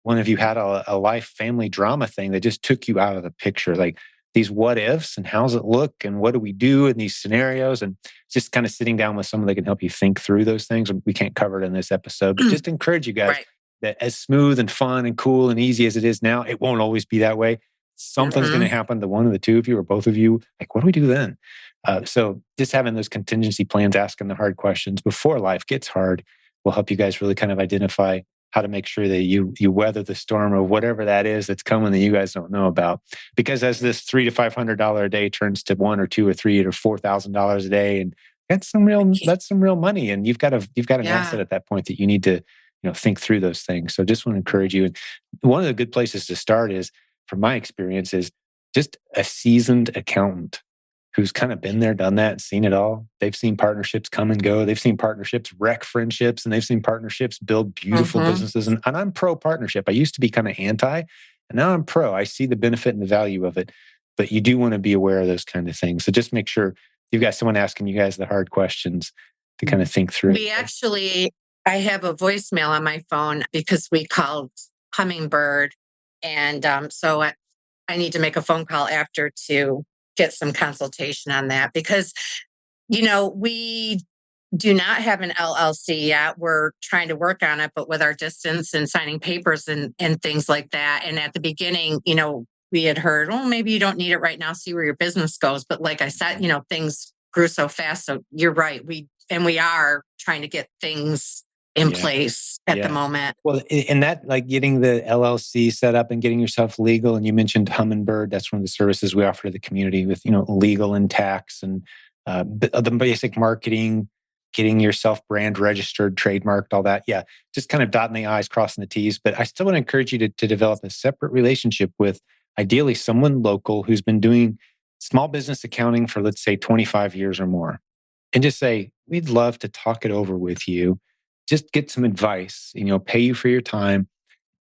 one of you had a life family drama thing that just took you out of the picture? Like these what ifs and how's it look and what do we do in these scenarios? And just kind of sitting down with someone that can help you think through those things. We can't cover it in this episode, but just encourage you guys that as smooth and fun and cool and easy as it is now, it won't always be that way. Something's going to happen to one of the two of you or both of you. Like, what do we do then? So just having those contingency plans, asking the hard questions before life gets hard will help you guys really kind of identify how to make sure that you weather the storm or whatever that is that's coming that you guys don't know about. Because as this $300 to $500 a day turns to $1 or $2 or $3 or $4,000 a day, and that's some real money. And you've got an asset at that point that you need to think through those things. So just want to encourage you. And one of the good places to start is, from my experience, is just a seasoned accountant who's kind of been there, done that, seen it all. They've seen partnerships come and go. They've seen partnerships wreck friendships, and they've seen partnerships build beautiful businesses. And I'm pro partnership. I used to be kind of anti, and now I'm pro. I see the benefit and the value of it. but you do want to be aware of those kind of things. So just make sure you've got someone asking you guys the hard questions to kind of think through. I have a voicemail on my phone because we called Hummingbird. And so I need to make a phone call after to get some consultation on that because, we do not have an LLC yet. We're trying to work on it, but with our distance and signing papers and things like that. And at the beginning, we had heard, oh, maybe you don't need it right now, see where your business goes. But like I said, things grew so fast. So you're right. We are trying to get things in place at the moment. Well, and that, like getting the LLC set up and getting yourself legal. And you mentioned Hummingbird. That's one of the services we offer to the community with, legal and tax and the basic marketing, getting yourself brand registered, trademarked, all that. Yeah. Just kind of dotting the I's, crossing the T's. But I still want to encourage you to develop a separate relationship with ideally someone local who's been doing small business accounting for, let's say, 25 years or more. And just say, we'd love to talk it over with you. Just get some advice, pay you for your time.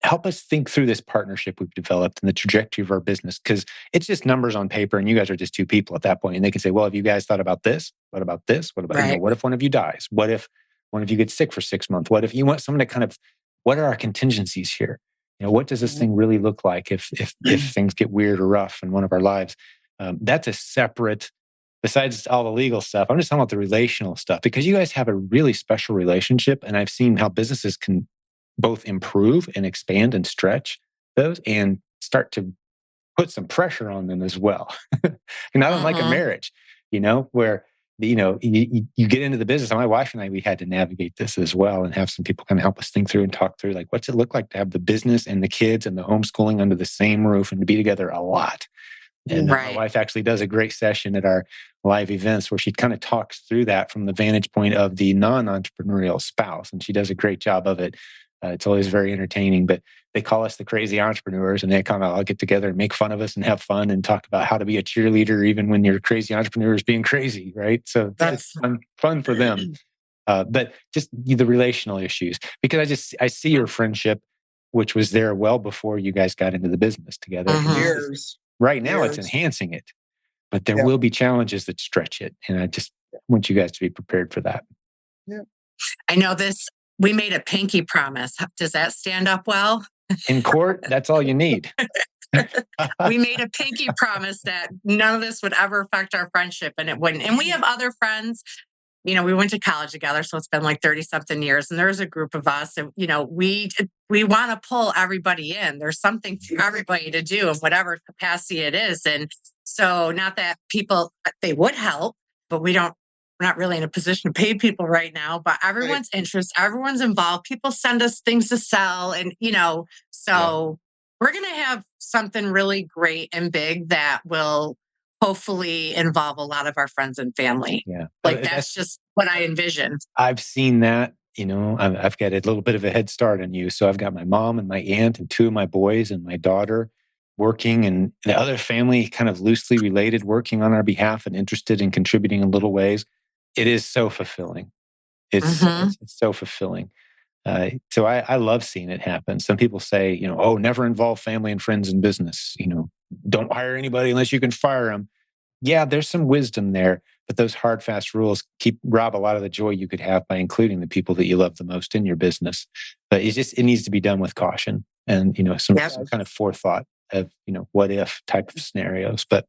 Help us think through this partnership we've developed and the trajectory of our business. Because it's just numbers on paper and you guys are just two people at that point. And they can say, well, have you guys thought about this? What about this? What about, what if one of you dies? What if one of you gets sick for 6 months? What if you want someone to kind of, what are our contingencies here? What does this thing really look like if things get weird or rough in one of our lives? That's a separate, besides all the legal stuff, I'm just talking about the relational stuff because you guys have a really special relationship. And I've seen how businesses can both improve and expand and stretch those and start to put some pressure on them as well. And I don't like a marriage, where, you get into the business. And my wife and I, we had to navigate this as well and have some people kind of help us think through and talk through, like, what's it look like to have the business and the kids and the homeschooling under the same roof and to be together a lot. And my wife actually does a great session at our live events where she kind of talks through that from the vantage point of the non-entrepreneurial spouse. And she does a great job of it. It's always very entertaining, but they call us the crazy entrepreneurs and they kind of all get together and make fun of us and have fun and talk about how to be a cheerleader even when your crazy entrepreneur is being crazy, right? So that's fun for them. But just the relational issues, because I see your friendship, which was there well before you guys got into the business together. Years. Right now, it's enhancing it, but there will be challenges that stretch it. And I just want you guys to be prepared for that. Yeah. I know this. We made a pinky promise. Does that stand up well? In court, that's all you need. We made a pinky promise that none of this would ever affect our friendship, and it wouldn't. And we have other friends. We went to college together, so it's been like 30-something years. And there's a group of us, and we want to pull everybody in. There's something for everybody to do in whatever capacity it is. And so, not that they would help, but we're not really in a position to pay people right now. But everyone's interest, everyone's involved. People send us things to sell, and so we're going to have something really great and big that will hopefully involve a lot of our friends and family. Yeah. That's just what I envision. I've seen that, I've got a little bit of a head start on you. So I've got my mom and my aunt and two of my boys and my daughter working, and the other family kind of loosely related, working on our behalf and interested in contributing in little ways. It is so fulfilling. It's so fulfilling. So I love seeing it happen. Some people say, never involve family and friends in business. Don't hire anybody unless you can fire them. Yeah, there's some wisdom there, but those hard, fast rules rob a lot of the joy you could have by including the people that you love the most in your business. But it needs to be done with caution and, some kind of forethought of, what if type of scenarios. But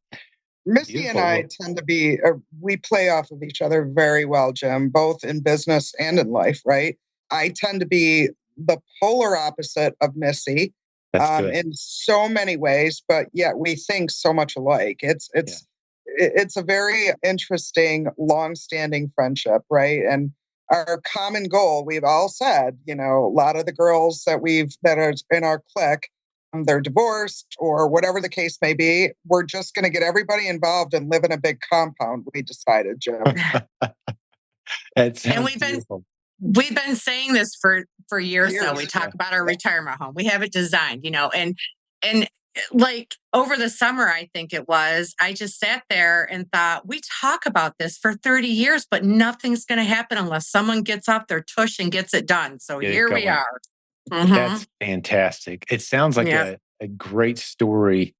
Missy and I tend to be, we play off of each other very well, Jim, both in business and in life, right? I tend to be the polar opposite of Missy in so many ways, but yet we think so much alike. It's a very interesting, long-standing friendship, right? And our common goal, we've all said, a lot of the girls that are in our clique, they're divorced or whatever the case may be. We're just going to get everybody involved and live in a big compound. We decided, Jim. And we've been saying this for years now. We talk about our retirement home. We have it designed, and like over the summer, I think it was, I just sat there and thought, we talk about this for 30 years, but nothing's going to happen unless someone gets off their tush and gets it done. So here we are. That's fantastic. It sounds like a great story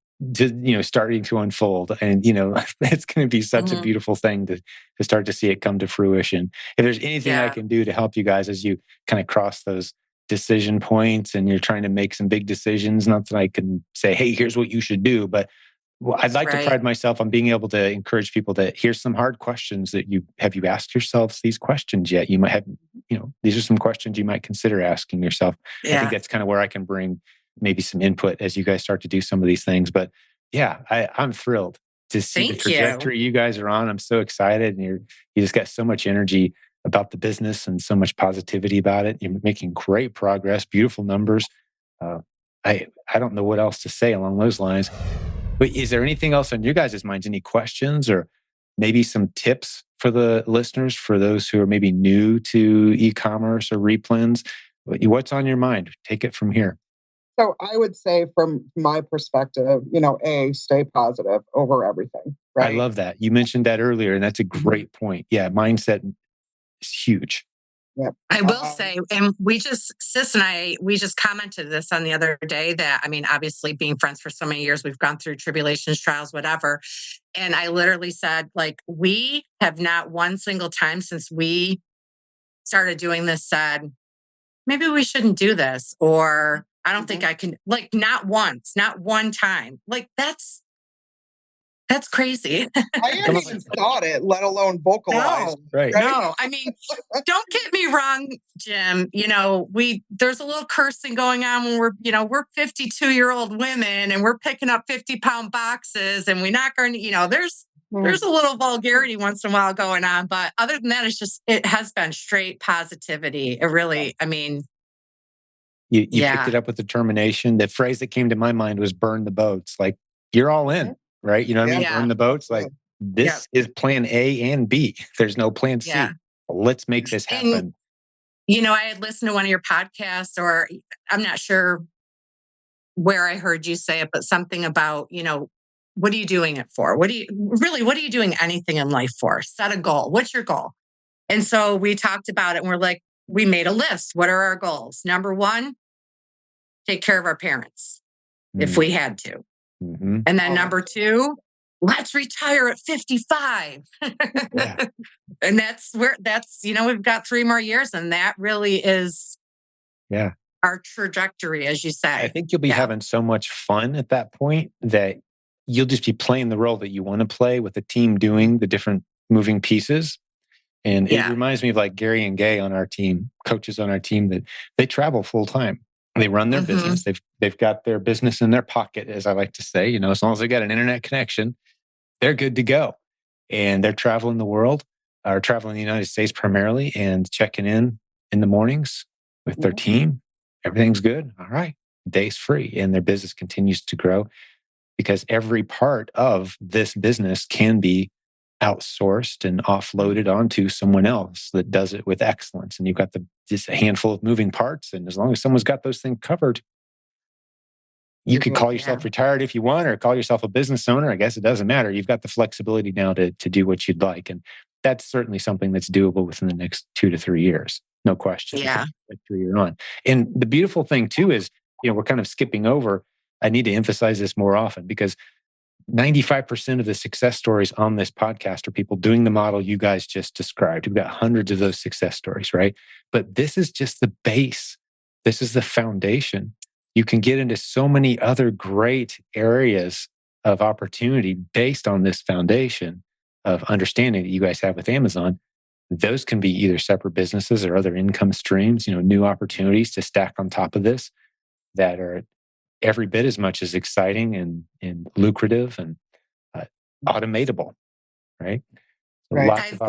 starting to unfold. And, it's going to be such a beautiful thing to start to see it come to fruition. If there's anything I can do to help you guys as you kind of cross those decision points and you're trying to make some big decisions, not that I can say, hey, here's what you should do, but I'd like to pride myself on being able to encourage people to here's some hard questions that have you asked yourselves these questions yet? You might have, these are some questions you might consider asking yourself. I think that's kind of where I can bring maybe some input as you guys start to do some of these things. But yeah, I'm thrilled to see the trajectory you guys are on. I'm so excited, and you just got so much energy about the business and so much positivity about it. You're making great progress, beautiful numbers. I don't know what else to say along those lines. But is there anything else on your guys' minds? Any questions or maybe some tips for the listeners, for those who are maybe new to e-commerce or Replens? What's on your mind? Take it from here. So I would say from my perspective, stay positive over everything. Right? I love that. You mentioned that earlier, and that's a great point. Yeah, mindset is huge. Yep. I will say, and Sis and I, we just commented this on the other day that, obviously being friends for so many years, we've gone through tribulations, trials, whatever. And I literally said, we have not one single time since we started doing this said, maybe we shouldn't do this, or I don't think I can, not once, not one time. That's crazy. I hadn't even thought it, let alone vocalized. No, right. No, don't get me wrong, Jim. There's a little cursing going on when we're 52-year-old women and we're picking up 50-pound boxes and we're not going to, there's a little vulgarity once in a while going on. But other than that, it has been straight positivity. It really, You picked it up with determination. The phrase that came to my mind was burn the boats. You're all in. Right? You know what I mean? Burn the boats. This is plan A and B. There's no plan C. Yeah. Let's make this happen. And, I had listened to one of your podcasts, or I'm not sure where I heard you say it, but something about, what are you doing it for? What are you doing anything in life for? Set a goal. What's your goal? And so we talked about it and we made a list. What are our goals? Number one, take care of our parents if we had to. Mm-hmm. And then number two, let's retire at 55. Yeah. And we've got 3 more years, and that really is our trajectory, as you say. I think you'll be having so much fun at that point that you'll just be playing the role that you want to play with the team doing the different moving pieces. And it reminds me of Gary and Gay on our team, coaches on our team, that they travel full time. They run their business. They've got their business in their pocket, as I like to say. As long as they got an internet connection, they're good to go. And they're traveling the world, or traveling the United States primarily, and checking in the mornings with their team. Everything's good. All right, day's free, and their business continues to grow because every part of this business can be outsourced and offloaded onto someone else that does it with excellence. And you've got just a handful of moving parts. And as long as someone's got those things covered, you could call yourself retired if you want, or call yourself a business owner. I guess it doesn't matter. You've got the flexibility now to do what you'd like. And that's certainly something that's doable within the next 2 to 3 years. No question. Yeah. 3 years on. And the beautiful thing too is, we're kind of skipping over. I need to emphasize this more often, because 95% of the success stories on this podcast are people doing the model you guys just described. We've got hundreds of those success stories, right? But this is just the base. This is the foundation. You can get into so many other great areas of opportunity based on this foundation of understanding that you guys have with Amazon. Those can be either separate businesses or other income streams, new opportunities to stack on top of this that are every bit as much as exciting and lucrative and automatable, right? So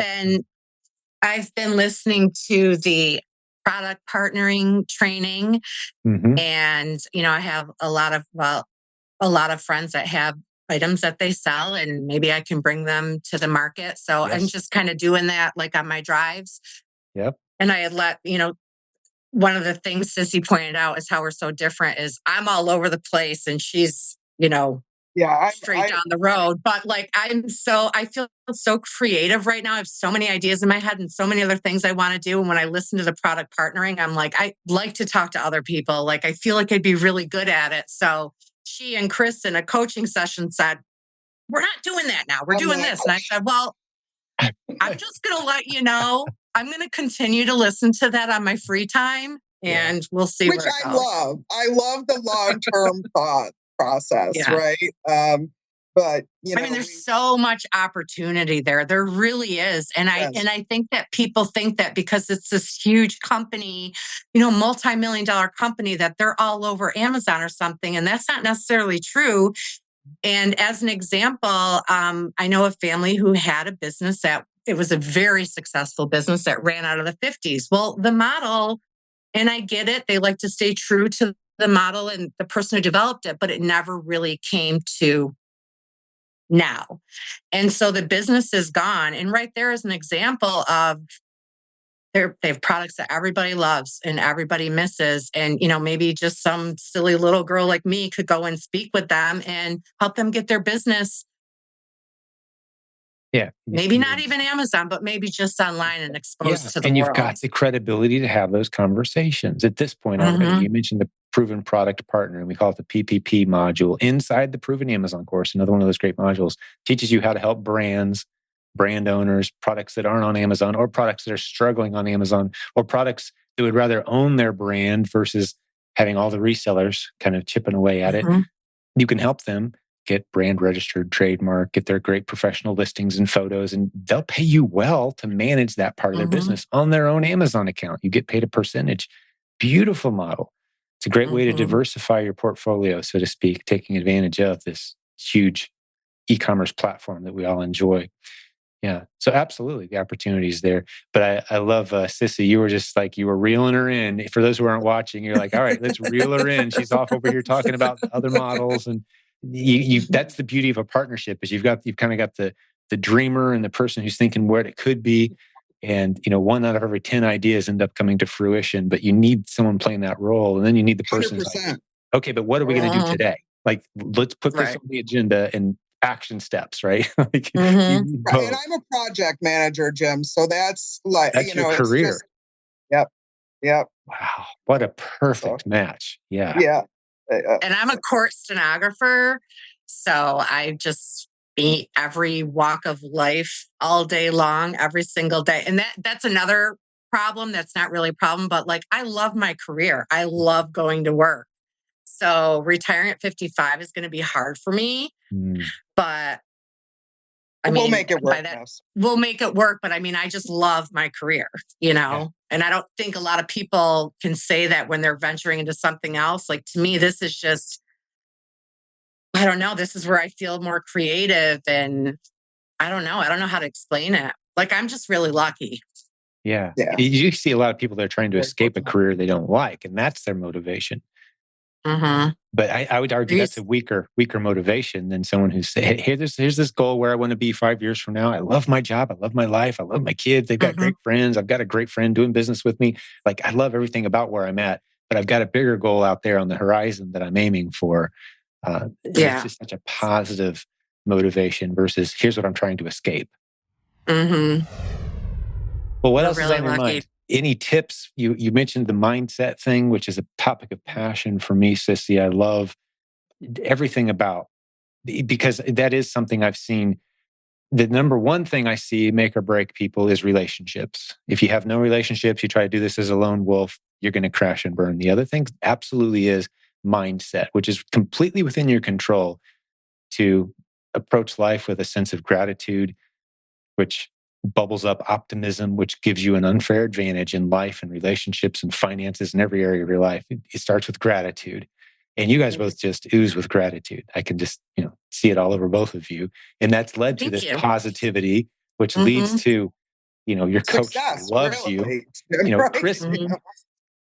I've been listening to the product partnering training, and I have a lot of friends that have items that they sell, and maybe I can bring them to the market. So I'm just kind of doing that on my drives. Yep. And I had one of the things Sissy pointed out is how we're so different is I'm all over the place and she's, straight down the road. But I feel so creative right now. I have so many ideas in my head and so many other things I want to do. And when I listen to the product partnering, I'm I like to talk to other people. I feel like I'd be really good at it. So she and Chris in a coaching session said, we're not doing that now. We're doing this. And I said, well, I'm just going to let you know, I'm going to continue to listen to that on my free time, and we'll see Which where it I goes. love. I love the long-term thought process, right? But I mean, there's so much opportunity there. There really is. And I think that people think that because it's this huge company, multi-million-dollar company, that they're all over Amazon or something. And that's not necessarily true. And as an example, I know a family who had a business it was a very successful business that ran out of the 50s. Well, the model, and I get it, they like to stay true to the model and the person who developed it, but it never really came to now. And so the business is gone. And right there is an example of they have products that everybody loves and everybody misses. And, maybe just some silly little girl like me could go and speak with them and help them get their business. Yeah. Maybe not even Amazon, but maybe just online and exposed to the and world. You've got the credibility to have those conversations at this point already. You mentioned the proven product partner, and we call it the PPP module inside the Proven Amazon course. Another one of those great modules teaches you how to help brands, brand owners, products that aren't on Amazon, or products that are struggling on Amazon, or products that would rather own their brand versus having all the resellers kind of chipping away at it. You can help them get brand registered, trademark, get their great professional listings and photos, and they'll pay you well to manage that part of their business on their own Amazon account. You get paid a percentage. Beautiful model. It's a great way to diversify your portfolio, so to speak, taking advantage of this huge e-commerce platform that we all enjoy. Yeah. So absolutely, the opportunity is there. But I love Sissy. You were just like, you were reeling her in. For those who aren't watching, you're like, all right, let's reel her in. She's off over here talking about other models, and that's the beauty of a partnership, is you've kind of got the dreamer and the person who's thinking where it could be. And, 1 out of every 10 ideas end up coming to fruition, but you need someone playing that role. And then you need the person who's like, okay, but what are we going to do today? Like, let's put this on the agenda and action steps, right? And I'm a project manager, Jim. So that's like, that's your career. It's just, yep. Wow. What a perfect match. Yeah. Yeah. And I'm a court stenographer. So I just meet every walk of life all day long, every single day. And that's another problem. That's not really a problem, but like, I love my career. I love going to work. So retiring at 55 is going to be hard for me, but we'll make it work. We'll make it work. But I mean, I just love my career, and I don't think a lot of people can say that when they're venturing into something else. Like, to me, this is just, I don't know. This is where I feel more creative, and I don't know how to explain it. Like, I'm just really lucky. Yeah. You see a lot of people that are trying to escape a career they don't like, and that's their motivation. But I would argue that's a weaker motivation than someone who's saying, hey, here's this goal where I want to be 5 years from now. I love my job. I love my life. I love my kids. They've got great friends. I've got a great friend doing business with me. Like, I love everything about where I'm at, but I've got a bigger goal out there on the horizon that I'm aiming for. It's just such a positive motivation versus here's what I'm trying to escape. Well, what else is on your mind? Any tips? You mentioned the mindset thing, which is a topic of passion for me, Sissy. I love everything about, because that is something I've seen. The number one thing I see make or break people is relationships. If you have no relationships, you try to do this as a lone wolf, you're going to crash and burn. The other thing absolutely is mindset, which is completely within your control to approach life with a sense of gratitude, which bubbles up optimism, which gives you an unfair advantage in life and relationships and finances in every area of your life. It starts with gratitude. And you guys both just ooze with gratitude. I can just, see it all over both of you. And that's led to this positivity, which leads to, your coach loves you. Chris,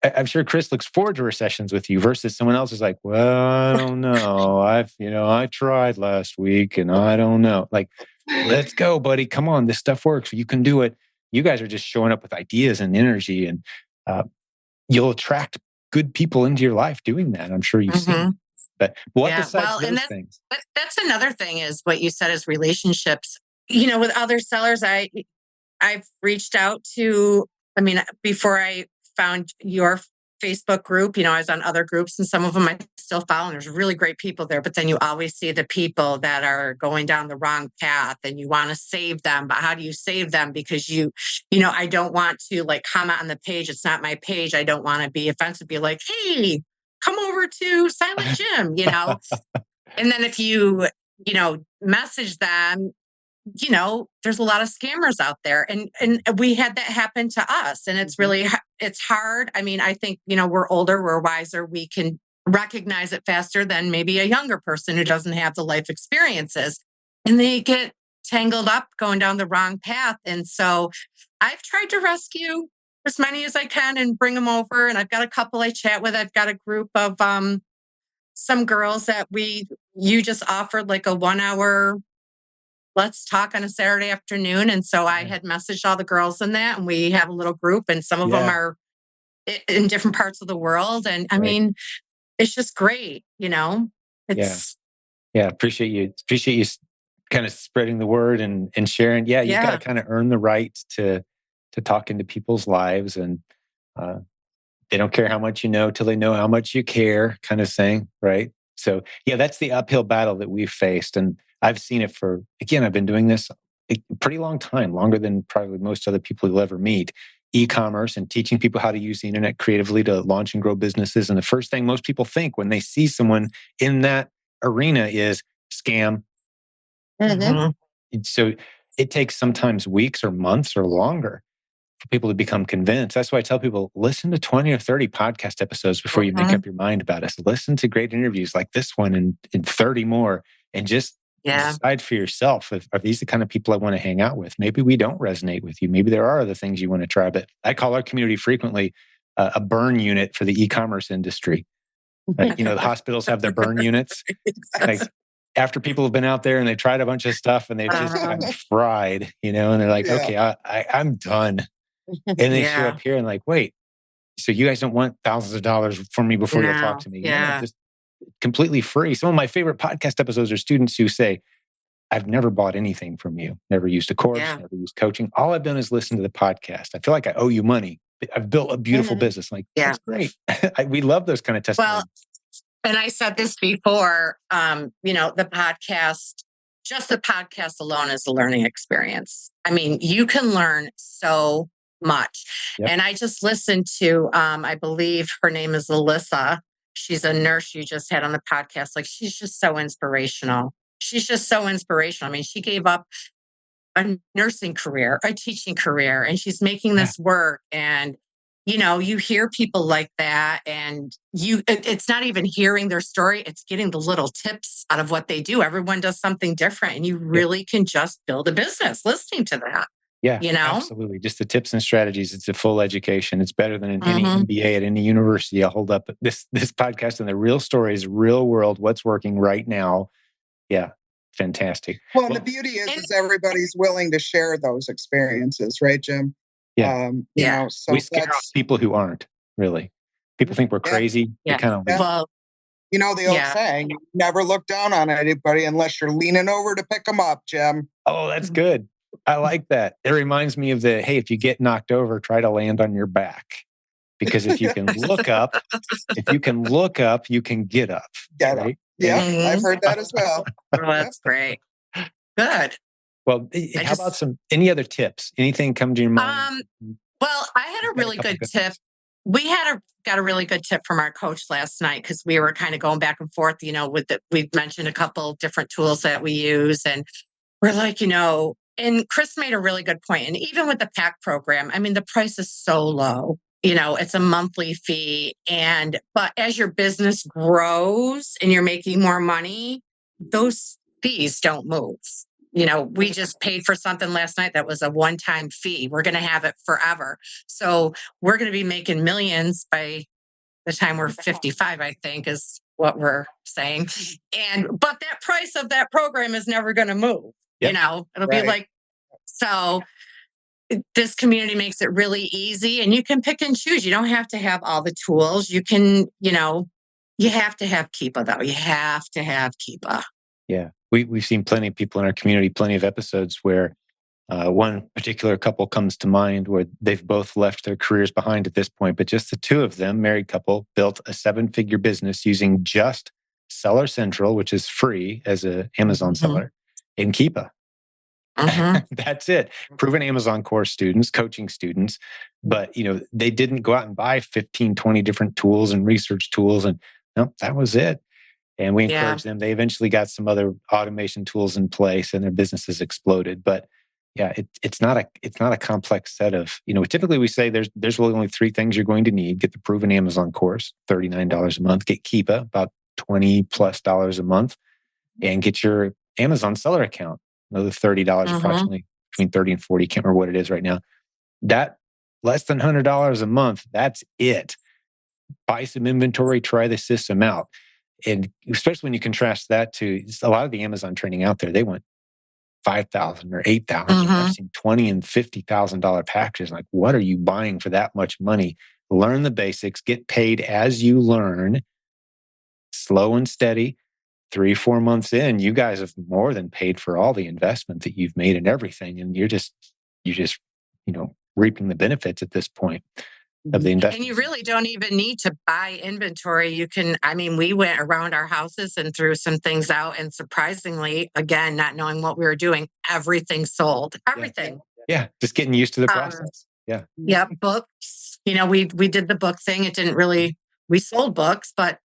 I'm sure Chris looks forward to her sessions with you versus someone else is like, well, I don't know. I tried last week and I don't know. Like, let's go, buddy. Come on. This stuff works. You can do it. You guys are just showing up with ideas and energy, and you'll attract good people into your life doing that. I'm sure you've seen. But what besides those things? That's another thing, is what you said, is relationships. With other sellers, I've reached out to, before I found your Facebook group. I was on other groups, and some of them I still follow. And there's really great people there, but then you always see the people that are going down the wrong path, and you want to save them. But how do you save them? Because I don't want to like comment on the page. It's not my page. I don't want to be offensive. Be like, hey, come over to Silent Jim. And then if you message them, there's a lot of scammers out there, and we had that happen to us, and it's really, it's hard. I mean, I think, we're older, we're wiser, we can recognize it faster than maybe a younger person who doesn't have the life experiences, and they get tangled up going down the wrong path. And so I've tried to rescue as many as I can and bring them over. And I've got a couple I chat with. I've got a group of some girls that you just offered like a 1 hour let's talk on a Saturday afternoon. And so I had messaged all the girls in that, and we have a little group, and some of them are in different parts of the world. And I mean, it's just great, it's. Yeah. Appreciate you kind of spreading the word and sharing. Yeah. You've got to kind of earn the right to talk into people's lives, and they don't care how much you know till they know how much you care, kind of thing. Right. So that's the uphill battle that we've faced. And I've seen it I've been doing this a pretty long time, longer than probably most other people you'll ever meet. E-commerce and teaching people how to use the internet creatively to launch and grow businesses. And the first thing most people think when they see someone in that arena is scam. So it takes sometimes weeks or months or longer for people to become convinced. That's why I tell people, listen to 20 or 30 podcast episodes before you make up your mind about us. Listen to great interviews like this one and 30 more, and just decide for yourself, are these the kind of people I want to hang out with? Maybe we don't resonate with you. Maybe there are other things you want to try. But I call our community frequently a burn unit for the e-commerce industry. The hospitals have their burn units. Like, after people have been out there and they tried a bunch of stuff and they've just gotten fried, and they're like, okay, I'm done. And they show up here and like, wait, so you guys don't want thousands of dollars from me before you'll talk to me? Just completely free. Some of my favorite podcast episodes are students who say, I've never bought anything from you, never used a course, never used coaching. All I've done is listen to the podcast. I feel like I owe you money. I've built a beautiful business. Like, that's great. We love those kind of testimonies. Well, and I said this before, the podcast alone is a learning experience. I mean, you can learn so much. And I just listened to, I believe her name is Alyssa. She's a nurse you just had on the podcast. Like, she's just so inspirational. I mean, she gave up a nursing career, a teaching career, and she's making this work. And, you hear people like that, and it's not even hearing their story. It's getting the little tips out of what they do. Everyone does something different, and you really can just build a business listening to that. Yeah, absolutely. Just the tips and strategies. It's a full education. It's better than any MBA at any university. I'll hold up this podcast and the real stories, real world, what's working right now. Yeah, fantastic. Well, the beauty is everybody's willing to share those experiences, right, Jim? Yeah. So we scare off people who aren't, really. People think we're crazy. Yeah. Kind of, well, the old saying, you never look down on anybody unless you're leaning over to pick them up, Jim. Oh, that's good. I like that. It reminds me of hey, if you get knocked over, try to land on your back. Because if you can look up, you can get up. Right? Yeah, I've heard that as well. Oh, that's great. Good. Well, how about any other tips? Anything come to your mind? Well, I had a really good tip. We got a really good tip from our coach last night, because we were kind of going back and forth, we've mentioned a couple different tools that we use, and we're like, and Chris made a really good point. And even with the PAC program, I mean, the price is so low. It's a monthly fee. But as your business grows and you're making more money, those fees don't move. We just paid for something last night that was a one-time fee. We're going to have it forever. So we're going to be making millions by the time we're 55, I think, is what we're saying. But that price of that program is never going to move. It'll be like, so this community makes it really easy, and you can pick and choose. You don't have to have all the tools. You can, you have to have Keepa, though. You have to have Keepa. Yeah. We've seen plenty of people in our community, plenty of episodes where One particular couple comes to mind where they've both left their careers behind at this point, but just the two of them, married couple, built a 7-figure business using just Seller Central, which is free as an Amazon seller, and Keepa. That's it. Proven Amazon course students, coaching students. But, they didn't go out and buy 15, 20 different tools and research tools. And no, that was it. And we encouraged them. They eventually got some other automation tools in place and their businesses exploded. But yeah, it's not a complex set of, typically we say there's really only 3 things you're going to need. Get the Proven Amazon course, $39 a month. Get Keepa, about $20+ a month. And get your Amazon seller account, another $30, approximately between 30 and 40. Can't remember what it is right now. That less than $100 a month, that's it. Buy some inventory, try the system out. And especially when you contrast that to a lot of the Amazon training out there, they want $5,000 or $8,000. I've seen $20,000 and $50,000 packages. Like, what are you buying for that much money? Learn the basics, get paid as you learn, slow and steady. 3-4 months in, you guys have more than paid for all the investment that you've made in everything. And you're just, reaping the benefits at this point of the investment. And you really don't even need to buy inventory. You can, we went around our houses and threw some things out. And surprisingly, again, not knowing what we were doing, everything sold. Everything. Yeah. Just getting used to the process. Yeah. Books. We did the book thing. It didn't really, we sold books, but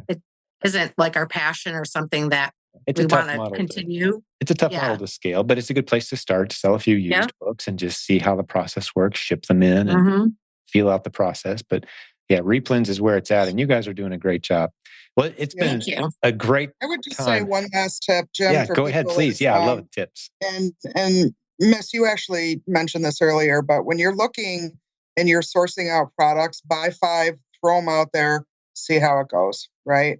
it isn't like our passion or something that we want to continue. It's a tough model to scale, but it's a good place to start, to sell a few used books and just see how the process works, ship them in and feel out the process. But yeah, Replens is where it's at, and you guys are doing a great job. Well, it's been a great I would just say one last tip, Jim. Yeah, go ahead, please. I love tips. And Miss, you actually mentioned this earlier, but when you're looking and you're sourcing out products, buy 5, throw them out there, see how it goes, right?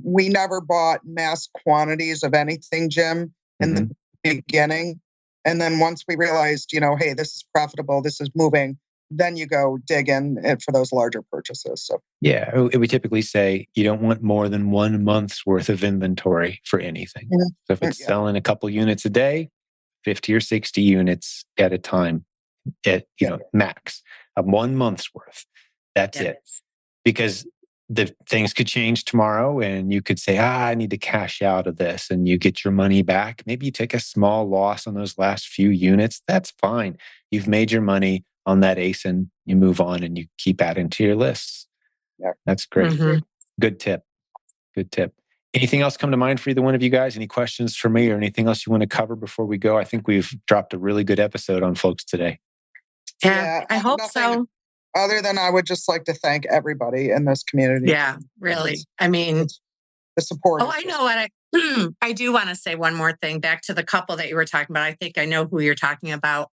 We never bought mass quantities of anything, Jim, in the beginning. And then once we realized, hey, this is profitable, this is moving, then you go dig in for those larger purchases. So yeah, we typically say you don't want more than 1 month's worth of inventory for anything. So if it's selling a couple units a day, 50 or 60 units at a time at max of 1 month's worth. That's it. Because the things could change tomorrow and you could say, I need to cash out of this, and you get your money back. Maybe you take a small loss on those last few units. That's fine. You've made your money on that ASIN. You move on and you keep adding to your lists. Yeah, that's great. Good tip. Anything else come to mind for either one of you guys? Any questions for me or anything else you want to cover before we go? I think we've dropped a really good episode on folks today. Yeah, I hope so. Other than I would just like to thank everybody in this community. Yeah, really. The support. Oh, I know what I do want to say one more thing back to the couple that you were talking about. I think I know who you're talking about,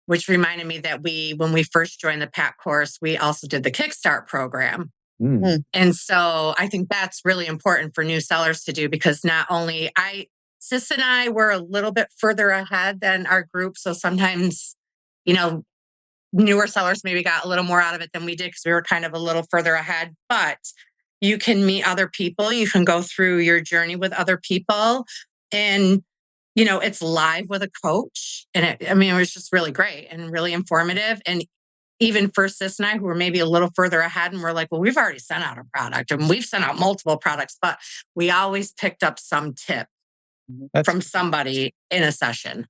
which reminded me that when we first joined the PAC course, we also did the Kickstart program. And so I think that's really important for new sellers to do, because not only Sis and I were a little bit further ahead than our group. So sometimes, newer sellers maybe got a little more out of it than we did because we were kind of a little further ahead. But you can meet other people. You can go through your journey with other people. And, it's live with a coach. And it was just really great and really informative. And even for Sis and I, who were maybe a little further ahead, and we're like, well, we've already sent out a product and we've sent out multiple products, but we always picked up some tip from somebody in a session.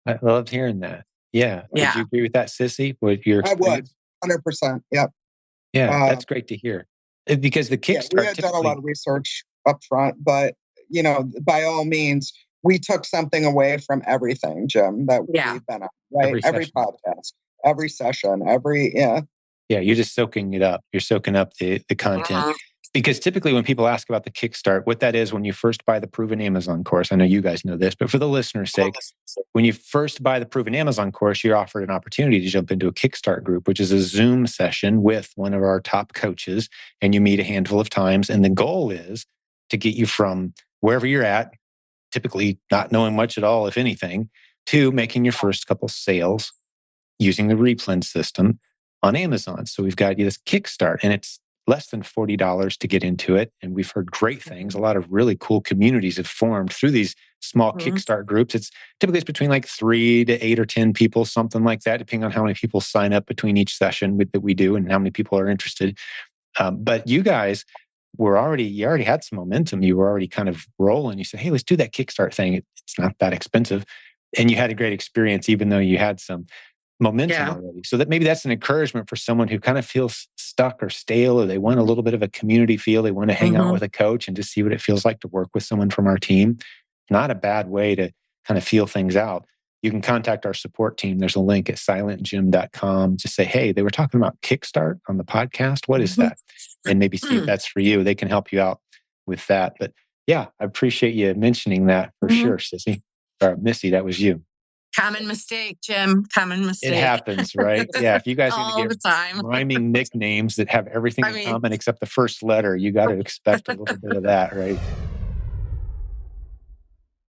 I loved hearing that. Yeah. Would you agree with that, Sissy? With your experience? I would, 100%. Yep. Yeah, that's great to hear. Because the Kickstart, we had done a lot of research up front, but by all means, we took something away from everything, Jim, that we've been on, right? Every podcast, every session, Yeah, you're just soaking it up. You're soaking up the content. Because typically when people ask about the Kickstart, what that is when you first buy the Proven Amazon course, I know you guys know this, but for the listener's sake, when you first buy the Proven Amazon course, you're offered an opportunity to jump into a Kickstart group, which is a Zoom session with one of our top coaches, and you meet a handful of times. And the goal is to get you from wherever you're at, typically not knowing much at all, if anything, to making your first couple sales using the Replens system on Amazon. So we've got you this Kickstart, and it's less than $40 to get into it. And we've heard great things. A lot of really cool communities have formed through these small Kickstart groups. It's typically between like 3 to 8 or 10 people, something like that, depending on how many people sign up between each session that we do and how many people are interested. But you guys you already had some momentum. You were already kind of rolling. You said, hey, let's do that Kickstart thing. It's not that expensive. And you had a great experience, even though you had some momentum already. So that maybe that's an encouragement for someone who kind of feels stuck or stale, or they want a little bit of a community feel. They want to hang out with a coach and just see what it feels like to work with someone from our team. Not a bad way to kind of feel things out. You can contact our support team. There's a link at silentjimdotcom. Just say, hey, they were talking about Kickstart on the podcast. What is that? And maybe see if that's for you. They can help you out with that. But yeah, I appreciate you mentioning that for sure, Sissy. Or Missy, that was you. Common mistake, Jim. Common mistake. It happens, right? Yeah. If you guys all are the time rhyming nicknames that have everything in common except the first letter, you got to expect a little bit of that, right?